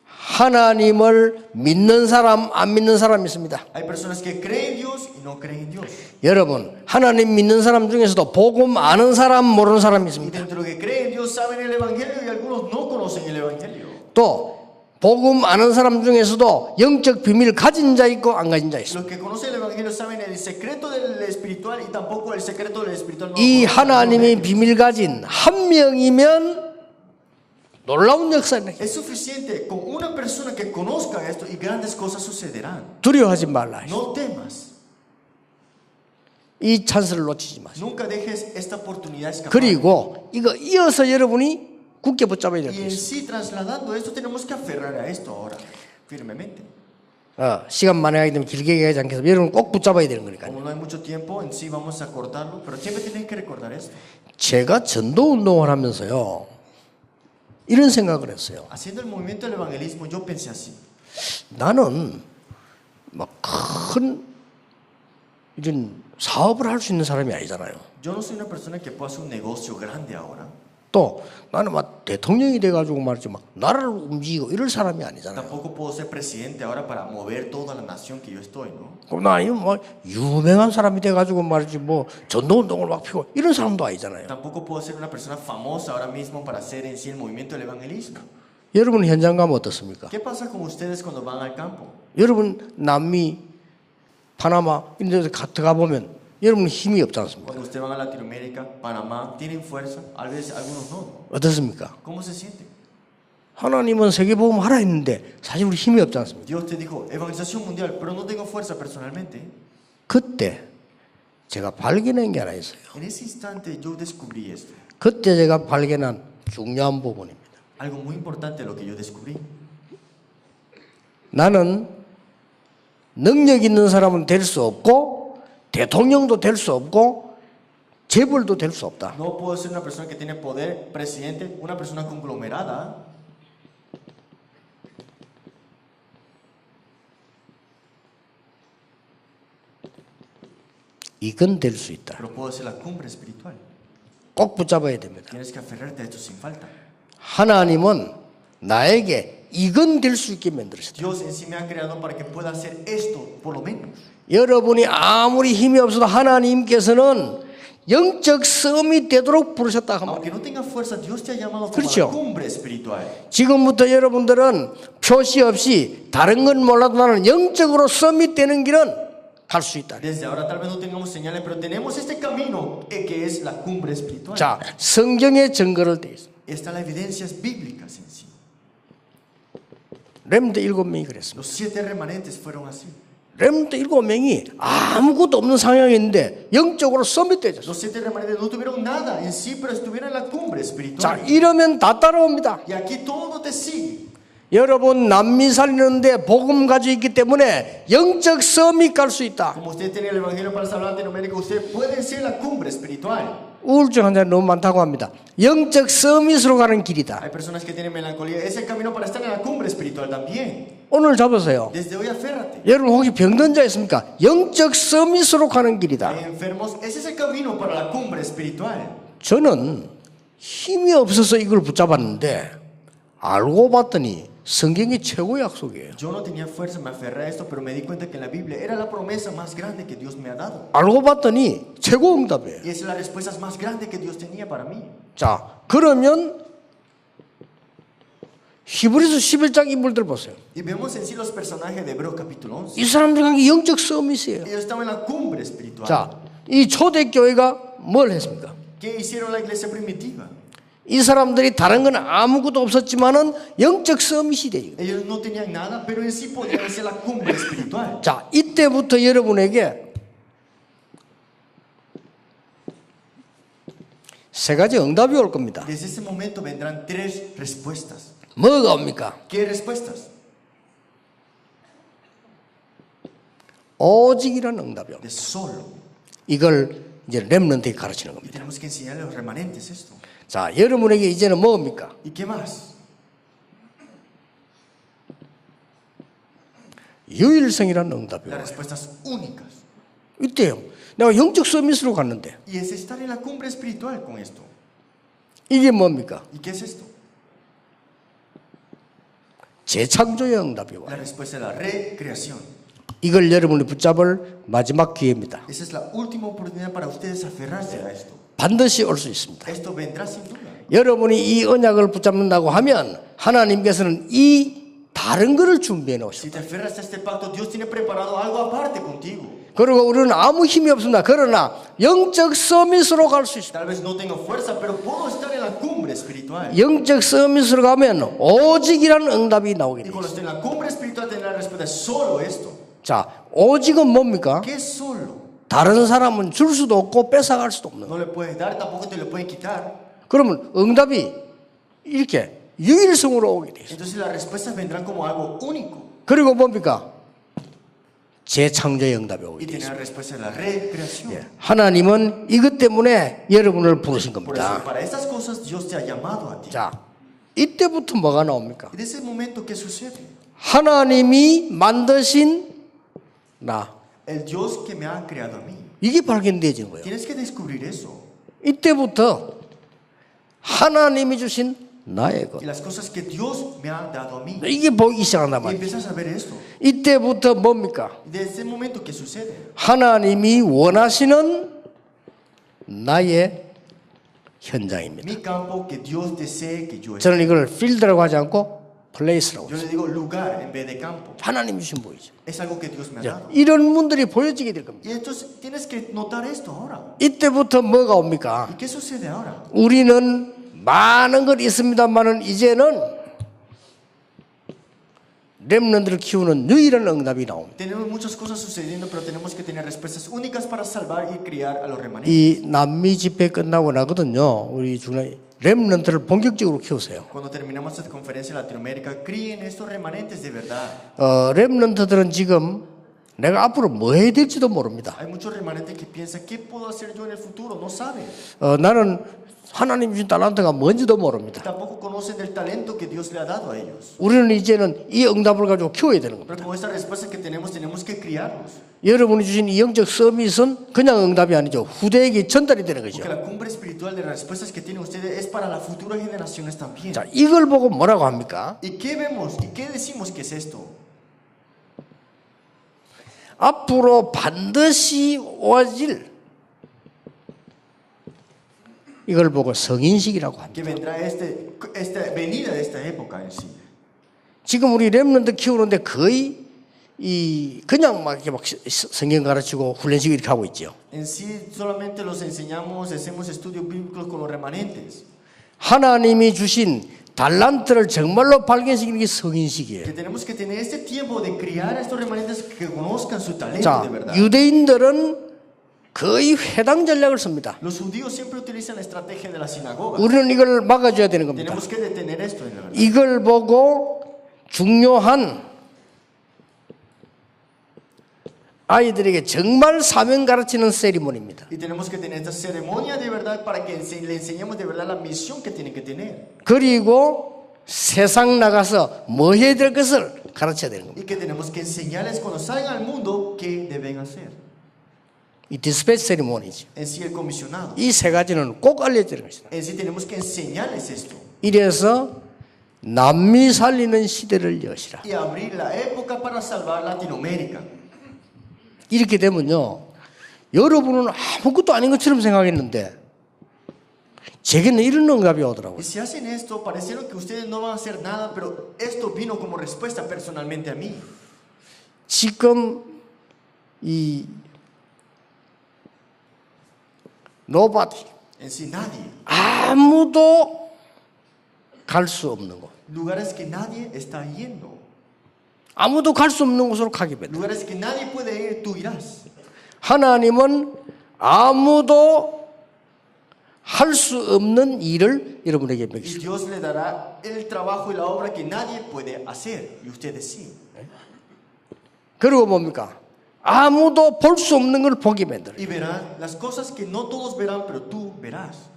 A: 하나님을 믿는 사람, 안 믿는 사람이 있습니다.
B: Hay personas que creen en Dios y no creen en Dios.
A: 여러분, 하나님 믿는 사람 중에서도 복음 아는 사람, 모르는 사람이
B: Y
A: 있습니다.
B: dentro de que creen en Dios saben el Evangelio y algunos no conocen el Evangelio.
A: 또 복음 아는 사람 중에서도 영적 비밀 가진 자 있고 안 가진 자 있습니다.
B: Los que conocen el Evangelio saben el secreto del espiritual y tampoco el secreto del espiritual. No
A: 이
B: conocen.
A: 하나님의 비밀 가진 한 명이면 놀라운 역사는
B: Es suficiente con una persona que conozca esto y grandes cosas sucederán.
A: 두려워하지 말라.
B: No temas.
A: 이 찬스를 놓치지 마세요.
B: Nunca dejes esta oportunidad escapar.
A: 그리고 이거 이어서 여러분이 굳게 붙잡아야 될
B: Y
A: 게
B: en
A: 있어요.
B: sí, trasladando esto, tenemos que aferrar a esto ahora, firmemente.
A: 시간 만회하기 때문에 길게 얘기하지 않겠습니다. 여러분 꼭 붙잡아야 되는 거니까요.
B: Como no hay mucho tiempo, en sí vamos a cortarlo, pero siempre tienes que recordar esto.
A: 제가 전도 운동을 하면서요, 이런 생각을 했어요.
B: Haciendo el movimiento del evangelismo, yo pensé así.
A: 나는 막 큰 이런 사업을 할 수 있는 사람이 아니잖아요.
B: Yo no soy una persona que pueda hacer un negocio grande ahora.
A: 또 나는 막 대통령이 돼가지고 말이죠, 막 나라를 움직이고 이럴 사람이 아니잖아요.
B: Tampoco puedo ser presidente ahora para mover toda la nación que yo estoy, ¿no?
A: 그럼 나 아니면 뭐 유명한 사람이 돼가지고 말이지 뭐 전도 운동을 막 피고 이런 사람도 아니잖아요.
B: Tampoco puedo ser una persona famosa ahora mismo para hacer en sí el movimiento del evangelismo.
A: 여러분 현장 가면 어떻습니까?
B: ¿Qué pasa con ustedes cuando van al campo?
A: 여러분 남미, 파나마 이런 데 들어가 보면 여러분 힘이 없지 않습니까?
B: Cuando ustedes van a Latinoamérica, Panamá, ¿tienen fuerza? A veces algunos no.
A: 어떻습니까?
B: ¿Cómo se sienten?
A: 하나님은 세계복음 하라 했는데 사실 우리 힘이 없지 않습니까?
B: Dios te dijo, evangelización mundial, pero no tengo fuerza personalmente.
A: 그때 제가 발견한 게 하나 있어요.
B: En ese instante yo descubrí esto.
A: 그때 제가 발견한 중요한 부분입니다.
B: Algo muy importante lo que yo descubrí.
A: 나는 능력 있는 사람은 될 수 없고 대통령도 될 수 없고 재벌도 될 수 없다.
B: No puedo ser una persona que tiene poder, presidente, una persona conglomerada.
A: 이건 될 수 있다.
B: Pero puedo ser la cumbre espiritual.
A: 꼭 붙잡아야 됩니다.
B: Tienes que aferrarte a esto sin falta.
A: 하나님은 나에게 이건 될 수 있게 만들었다.
B: Dios en sí me ha creado para que pueda hacer esto, por lo menos.
A: 여러분이 아무리 힘이 없어도 하나님께서는 영적 섬이 되도록 부르셨다 하면
B: Aunque no tengas fuerza, Dios te ha llamado como
A: 그렇죠.
B: la cumbre espiritual.
A: 지금부터 여러분들은 표시 없이 다른 건 몰라도 나는 영적으로 섬이 되는 길은 갈 수 있다.
B: Desde ahora tal vez no tengamos señales, pero tenemos este camino que es la cumbre espiritual.
A: 자, 성경에 증거를 대 있습니다.
B: Están las evidencias bíblicas en sí.
A: 렘드 7명이 그랬습니다.
B: Los 7 remanentes fueron así.
A: 렘드 7명이 아무것도 없는 상황인데 영적으로 섬이 되졌어요.
B: Los 7 remanentes no tuvieron nada en sí, pero estuvieron en la cumbre
A: 자,
B: espiritual.
A: 이러면 다 따라옵니다.
B: Y aquí todo te sigue.
A: 여러분 남미 살리는데 복음 가지고 있기 때문에 영적 섬이 갈 수 있다.
B: Como usted tiene el evangelio para salvar a Latinoamérica, usted puede ser la cumbre espiritual.
A: 우울증 환자 너무 많다고 합니다. 영적 서밋으로 가는 길이다.
B: Hay personas que tienen melancolía. Es el camino para estar en la cumbre espiritual también.
A: 오늘 잡으세요.
B: Desde hoy aférrate.
A: 여러분 혹시 병든 자 있습니까? 영적 서밋으로 가는 길이다.
B: Hay enfermos. Ese es el camino para la cumbre espiritual.
A: 저는 힘이 없어서 이걸 붙잡았는데 알고 봤더니 성경이 최고 약속이에요.
B: Yo no tenía fuerza, me aferré a esto, pero me di cuenta que en la Biblia era la promesa más grande que Dios me ha dado.
A: 알고 봤더니 최고 응답이에요.
B: Y es la respuesta más grande que Dios tenía para mí.
A: 자, 그러면 히브리서 11장 인물들 보세요.
B: Y vemos en sí los personajes de Hebreos capítulo 11.
A: 이 사람들에게 영적 서밋이에요.
B: Ellos estaban en la cumbre espiritual.
A: 자, 이 초대교회가 뭘 했습니까?
B: ¿Qué hicieron la iglesia primitiva?
A: 이 사람들이 다른 건 아무것도 없었지만은 영적 서밋이 되죠.
B: Ellos no tenían nada, pero en sí podían ser la cumbre espiritual.
A: 자, 이때부터 여러분에게 세 가지 응답이 올 겁니다.
B: Desde ese momento vendrán tres respuestas.
A: 뭐가 옵니까?
B: ¿Qué respuestas?
A: 오직이라는 응답이 옵니다.
B: De solo.
A: 이걸 이제 렘넌트에게 가르치는
B: Y
A: 겁니다.
B: tenemos que enseñarle a los remanentes esto.
A: 자, 여러분에게 이제는 뭡니까?
B: ¿Y qué más?
A: 유일성이라는 응답이
B: Las
A: 와요.
B: respuestas únicas.
A: 이때요. 내가 영적 서밋으로 갔는데
B: Y es estar en la cumbre espiritual con esto.
A: 이게 뭡니까?
B: ¿Y qué es esto?
A: 재창조의 응답이
B: La
A: 와요.
B: respuesta es la recreación.
A: 이걸 여러분이 붙잡을 마지막 기회입니다.
B: Esa es la última oportunidad para ustedes aferrarse a esto.
A: 반드시 올 수 있습니다.
B: Esto vendrá sin duda.
A: 여러분이 이 언약을 붙잡는다고 하면 하나님께서는 이 다른 것을 준비해 놓으셨다.
B: Si te aferras a este pacto, Dios tiene preparado algo aparte contigo.
A: 그리고 우리는 아무 힘이 없습니다. 그러나 영적 서밋으로 갈 수 있습니다.
B: Tal vez no tengo fuerza, pero puedo estar en la cumbre espiritual.
A: 영적 서밋으로 가면 오직이라는 응답이 나오게
B: Y
A: 됩니다.
B: cuando esté en la cumbre espiritual tendrá la respuesta, es solo esto.
A: 자, 오직은 뭡니까?
B: ¿Qué es solo?
A: 다른 사람은 줄 수도 없고 뺏어갈 수도 없는
B: No
A: 거예요.
B: le puedes dar, tampoco te lo pueden quitar.
A: 그러면 응답이 이렇게 유일성으로 오게 돼요.
B: Entonces las respuestas vendrán como algo único.
A: 그리고 뭡니까? 재창조의 응답이 오게
B: Y
A: 돼요.
B: tiene la respuesta de la recreación.
A: 하나님은 이것 때문에 여러분을 부르신
B: Por eso,
A: 겁니다.
B: para estas cosas Dios te ha llamado a ti.
A: 자, 이때부터 뭐가 나옵니까?
B: Y de ese momento, ¿qué sucede?
A: 하나님이 만드신 나.
B: El Dios que me ha creado a mí.
A: 이게 발견되어지는 거예요.
B: Tienes que descubrir eso.
A: 이때부터 하나님이 주신 나의 것.
B: Y las cosas que Dios me ha dado a mí.
A: 이게 보이기 시작한단
B: Y
A: 말이에요.
B: empiezas a ver esto.
A: 이때부터 뭡니까?
B: Y de ese momento, ¿qué sucede?
A: 하나님이 원하시는 나의 현장입니다.
B: Mi campo que Dios desee que yo esté.
A: 저는 이걸 필드라고 하지 않고 플레이스라고
B: Yo
A: 해요.
B: le digo lugar en vez de campo.
A: 하나님 주신 보이죠.
B: Es algo que Dios me ha dado.
A: 이런 문들이 보여지게 될 겁니다.
B: Y entonces tienes que notar esto ahora.
A: 이때부터 뭐가 옵니까?
B: ¿Y qué sucede ahora?
A: 우리는 많은 것 있습니다만은 이제는 렘넌트를 키우는 유일한 응답이 나옵니다.
B: Tenemos muchas cosas sucediendo, pero tenemos que tener respuestas únicas para salvar y criar a los remanentes.
A: 이 남미 집회 끝나고 나거든요. 우리 중에 렘넌트를 본격적으로 키우세요.
B: Cuando terminamos esta conferencia en Latinoamérica, críen estos remanentes de verdad.
A: 렘넌트들은 지금 내가 앞으로 뭐 해야 될지도 모릅니다.
B: Hay muchos remanentes que piensan, ¿qué puedo hacer yo en el futuro? No saben.
A: 나는 하나님 주신 달란트가 뭔지도 모릅니다.
B: Tampoco conocen del talento que Dios le ha dado a ellos.
A: 우리는 이제는 이 응답을 가지고 키워야 되는 겁니다.
B: Pero con esta respuesta que tenemos que criarlos.
A: 여러분이 주신 이 영적 서밋은 그냥 응답이 아니죠. 후대에게 전달이 되는 거죠.
B: Porque la cumbre espiritual de las respuestas que tienen ustedes es para las futuras generaciones también.
A: 자, 이걸 보고 뭐라고 합니까?
B: ¿Y qué vemos? ¿Y qué decimos que es esto?
A: 앞으로 반드시 오아질 이걸 보고 성인식이라고 합니다.
B: Que vendrá esta venida de esta época en sí.
A: 지금 우리 렘넌트 키우는데 거의 그냥 막 이렇게 막 성경 가르치고 훈련식 이렇게 하고 있죠.
B: En sí solamente los enseñamos, hacemos estudios bíblicos con los remanentes.
A: 하나님이 주신 달란트를 정말로 발견시키는 게 성인식이에요.
B: Que tenemos que tener este tiempo de criar a estos remanentes que conozcan su talento
A: 자,
B: de verdad.
A: 유대인들은 거의 회당 전략을 씁니다.
B: Los judíos siempre utilizan la estrategia de la sinagoga.
A: 우리는 이걸 막아줘야 되는 겁니다.
B: Tenemos que detener esto en la verdad.
A: 이걸 보고 중요한 아이들에게 정말 사명 가르치는 세리머니입니다.
B: Y tenemos que tener esta ceremonia de verdad para que le enseñemos de verdad la misión que tienen que tener.
A: 그리고 세상 나가서 뭐 해야 될 것을 가르쳐야 되는 겁니다.
B: Y que tenemos que enseñarles cuando salgan al mundo qué deben hacer.
A: 이 디스패치 세리머니죠.
B: En sí el comisionado.
A: 이 세 가지는 꼭 알려야 되는 것이다.
B: En sí tenemos que enseñarles esto.
A: 이래서 남미 살리는 시대를 여시라.
B: Y abrir la época para salvar Latinoamérica.
A: 이렇게 되면요, 여러분은 아무것도 아닌 것처럼 생각했는데 제게는 이런 응답이 오더라고요.
B: Y si hacen esto, parecieron que ustedes no van a hacer nada, pero esto vino como respuesta personalmente a mí.
A: 지금 이 nobody,
B: En sí nadie.
A: 아무도 갈 수 없는 곳,
B: Lugares que nadie está yendo.
A: 아무도 갈 수 없는 곳으로 가게 된다.
B: Lugares que nadie puede ir, tú irás.
A: 하나님은 아무도 할 수 없는 일을 여러분에게
B: Y
A: 맡기십니다.
B: Dios le dará el trabajo y la obra que nadie puede hacer. Y ustedes sí.
A: 그리고 뭡니까? 아무도 볼 수 없는 걸 보게 만들어요.
B: Y verán las cosas que no todos verán, pero tú verás.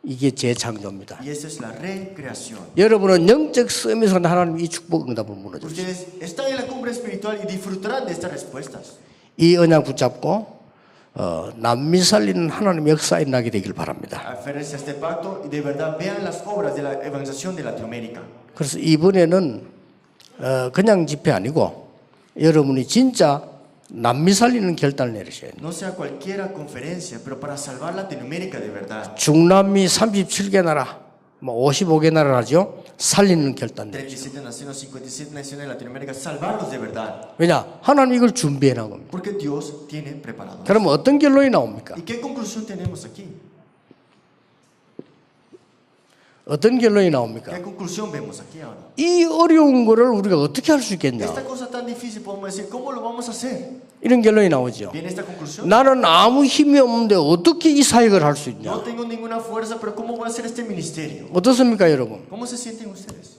A: 이게 재창조입니다.
B: Y esa es la recreación.
A: 여러분은 영적 싸움에서 하나님 이 축복 응답을 무너졌어요.
B: Ustedes están en la cumbre espiritual y disfrutarán de estas respuestas.
A: 이 언약 붙잡고 남미 살리는 하나님의 역사에 나게 되길 바랍니다.
B: Aférrense a este pacto y de verdad vean las obras de la evangelización de Latinoamérica.
A: 그래서 이번에는 그냥 집회 아니고 여러분이 진짜 남미 살리는 결단을 내리셔야 돼요.
B: No sea cualquiera conferencia, pero para salvar Latinoamérica de verdad.
A: 중남미 37개 나라, 55개 나라라죠. 살리는 결단 내리셔야
B: 37 naciones, 57 naciones de Latinoamérica, salvarlos de verdad.
A: 왜냐? 하나님 이걸 준비해 놓은 겁니다.
B: Porque Dios tiene preparado.
A: 그러면 어떤 결론이 나옵니까?
B: ¿Y qué conclusión tenemos aquí?
A: 어떤 결론이 나옵니까?
B: ¿Qué conclusión vemos aquí ahora?
A: 이 어려운 거를 우리가 어떻게 할 수 있겠냐?
B: Esta cosa tan difícil podemos decir, ¿cómo lo vamos a hacer?
A: 이런 결론이 나오죠.
B: ¿Viene esta conclusión?
A: 나는 아무 힘이 없는데 어떻게 이 사역을 할 수 있냐?
B: No tengo ninguna fuerza, pero ¿cómo voy a hacer este ministerio?
A: 어떻습니까, 여러분?
B: ¿Cómo se sienten ustedes?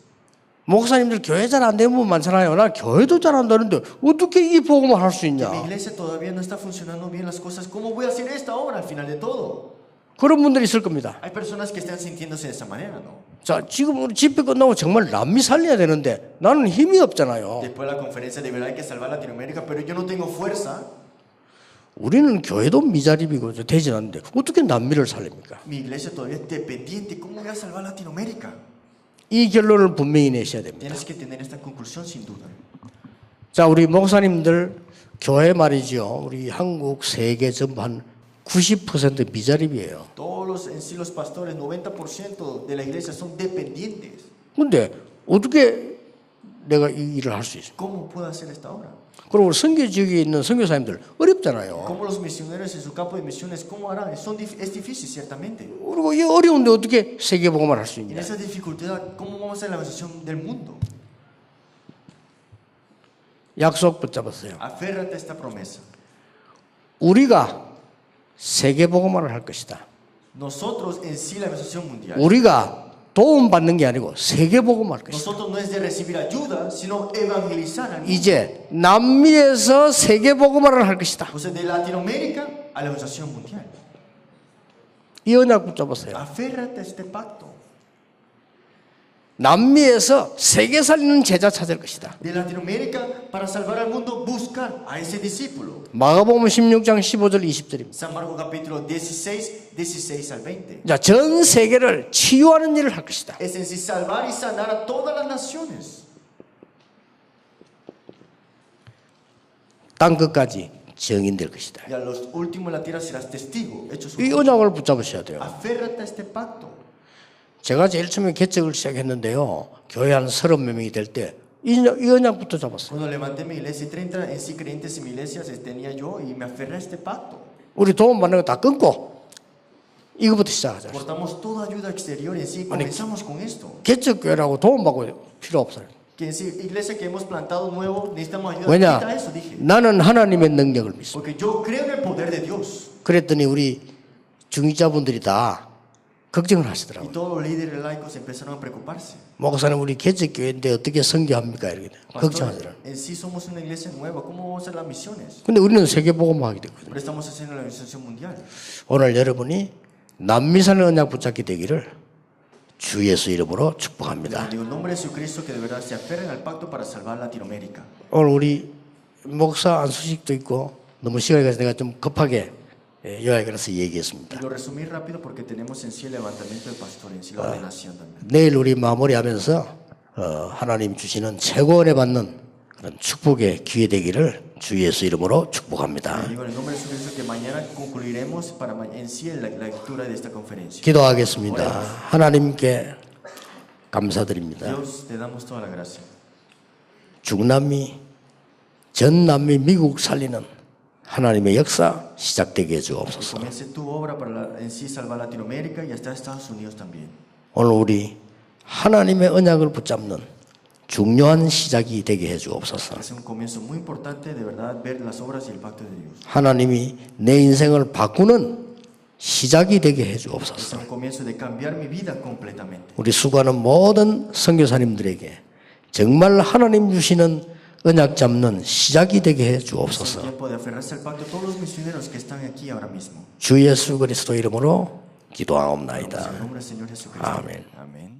A: 목사님들 교회 잘 안 되는 분 많잖아요. 나 교회도 잘 안 되는데 어떻게 이 복음을 할 수
B: Mi
A: 있냐?
B: iglesia todavía no está funcionando bien las cosas. ¿Cómo voy a hacer esta obra al final de todo?
A: 그런 분들이 있을 겁니다.
B: Hay personas que están sintiéndose de esa manera, ¿no?
A: 자, 지금 우리 집회 끝나고 정말 남미 살려야 되는데 나는 힘이 없잖아요.
B: Después de la conferencia de verdad hay que salvar Latinoamérica, pero yo no tengo fuerza.
A: 우리는 교회도 미자립이고 되지 않는데 어떻게 남미를 살립니까?
B: Mi iglesia todavía es dependiente. ¿Cómo voy a salvar Latinoamérica?
A: 이 결론을 분명히 내셔야 됩니다.
B: Tienes que tener esta conclusión sin duda.
A: 자, 우리 목사님들 교회 말이죠. 우리 한국 세계 전부 한 90% 미자립이에요.
B: Todos los, en sí los pastores, 90% de la iglesia son dependientes.
A: 근데 어떻게 내가 이 일을 할 수 있어요?
B: ¿Cómo puedo hacer esta obra?
A: 그리고 우리 선교 지역에 있는 선교사님들 어렵잖아요.
B: ¿Cómo los misioneros en su campo de misiones, cómo harán? Es difícil, ciertamente.
A: 그리고 이 어려운데 어떻게 세계복음을 할 수
B: En
A: 있냐?
B: esa dificultad, ¿cómo vamos a hacer la evangelización del mundo?
A: 약속 붙잡았어요.
B: Aférrate a esta promesa.
A: 우리가 세계복음을 할 것이다.
B: Nosotros en sí la evangelización mundial.
A: 우리가 도움받는 게 아니고 세계복음을 할 것이다.
B: Nosotros no es de recibir ayuda, sino evangelizar al mundo.
A: 이제 남미에서 세계복음을 할 것이다.
B: O sea, de Latinoamérica a la evangelización mundial.
A: 이 언약 붙잡았어요.
B: Aférrate a este pacto.
A: 남미에서 세계 살리는 제자 찾을 것이다.
B: De Latinoamérica, para salvar al mundo, buscar a ese discípulo.
A: 마가복음 16장 15절 20절입니다.
B: San Marcos capítulo 16, 16 al 20.
A: 자, 전 세계를 치유하는 일을 할 것이다.
B: Es en sí salvar y sanar a todas las naciones.
A: 땅 끝까지 증인될 것이다.
B: Y a los últimos de la tierra serás testigo. Hechos
A: 이
B: 1.
A: 언약을 붙잡으셔야 돼요.
B: Aférrate a este pacto.
A: 제가 제일 처음에 개척을 시작했는데요. 교회 한 30명이 될 때 이 언약부터 잡았어요.
B: Cuando levanté mi iglesia, 30 en sí creyentes en mi iglesia tenía yo y me aferré a este pacto.
A: 우리 도움 받는 거 다 끊고 이거부터 시작하자.
B: Cortamos toda ayuda exterior en sí, comenzamos con esto.
A: 개척교회라고 도움 받고 필요 없어요.
B: Que en sí, iglesia que hemos plantado nuevo, necesitamos ayuda.
A: 왜냐?
B: Quita eso, dije.
A: 나는 하나님의 능력을 믿습니다.
B: Porque yo creo en el poder de Dios.
A: 그랬더니 우리 중위자분들이 다 걱정을
B: Y
A: 하시더라고요.
B: todos los líderes laicos empezaron a preocuparse.
A: 목사님 우리 개척교회인데 어떻게 선교합니까? 이렇게
B: Pastor,
A: 걱정하더라고요.
B: en sí somos una iglesia nueva, ¿cómo vamos a hacer las misiones?
A: 근데 우리는 세계복음 하게 됐거든요.
B: Pero estamos haciendo la evangelización mundial.
A: 오늘 여러분이 남미산의 언약 붙잡게 되기를 주 예수 이름으로 축복합니다.
B: Digo, en nombre de Jesucristo que de verdad se aferren al pacto para salvar Latinoamérica.
A: 오늘 우리 목사 안수식도 있고 너무 시간이 가서 내가 좀 급하게 요약에 그래서 얘기했습니다.
B: Y lo resumí rápido porque tenemos en sí el levantamiento del pastor, en sí la ordenación también.
A: 내일 우리 마무리하면서 하나님 주시는 최고 은혜 받는 그런 축복의 기회 되기를 주 예수 이름으로 축복합니다.
B: Digo, en el nombre de Jesucristo que mañana concluiremos para en sí la lectura de esta conferencia.
A: 기도하겠습니다. 하나님께 감사드립니다.
B: Dios, te damos toda la gracia.
A: 중남미, 전남미, 미국 살리는 하나님의 역사 시작되게 해주옵소서.
B: Comience tu obra para en sí salvar Latinoamérica y hasta Estados Unidos también.
A: 오늘 우리 하나님의 언약을 붙잡는 중요한 시작이 되게 해주옵소서.
B: Es un comienzo muy importante de verdad ver las obras y el pacto de Dios.
A: 하나님이 내 인생을 바꾸는 시작이 되게 해
B: Es
A: 주옵소서.
B: un comienzo de cambiar mi vida completamente.
A: 우리 수고하는 모든 선교사님들에게 정말 하나님 주시는 언약 잡는 시작이 되게 해
B: Es un
A: 주옵소서.
B: tiempo de aferrarse al pacto. Todos los misioneros que están aquí ahora mismo.
A: 주 예수 그리스도 이름으로
B: En
A: 기도하옵나이다.
B: el nombre del Señor Jesucristo.
A: Amén.
B: Amén.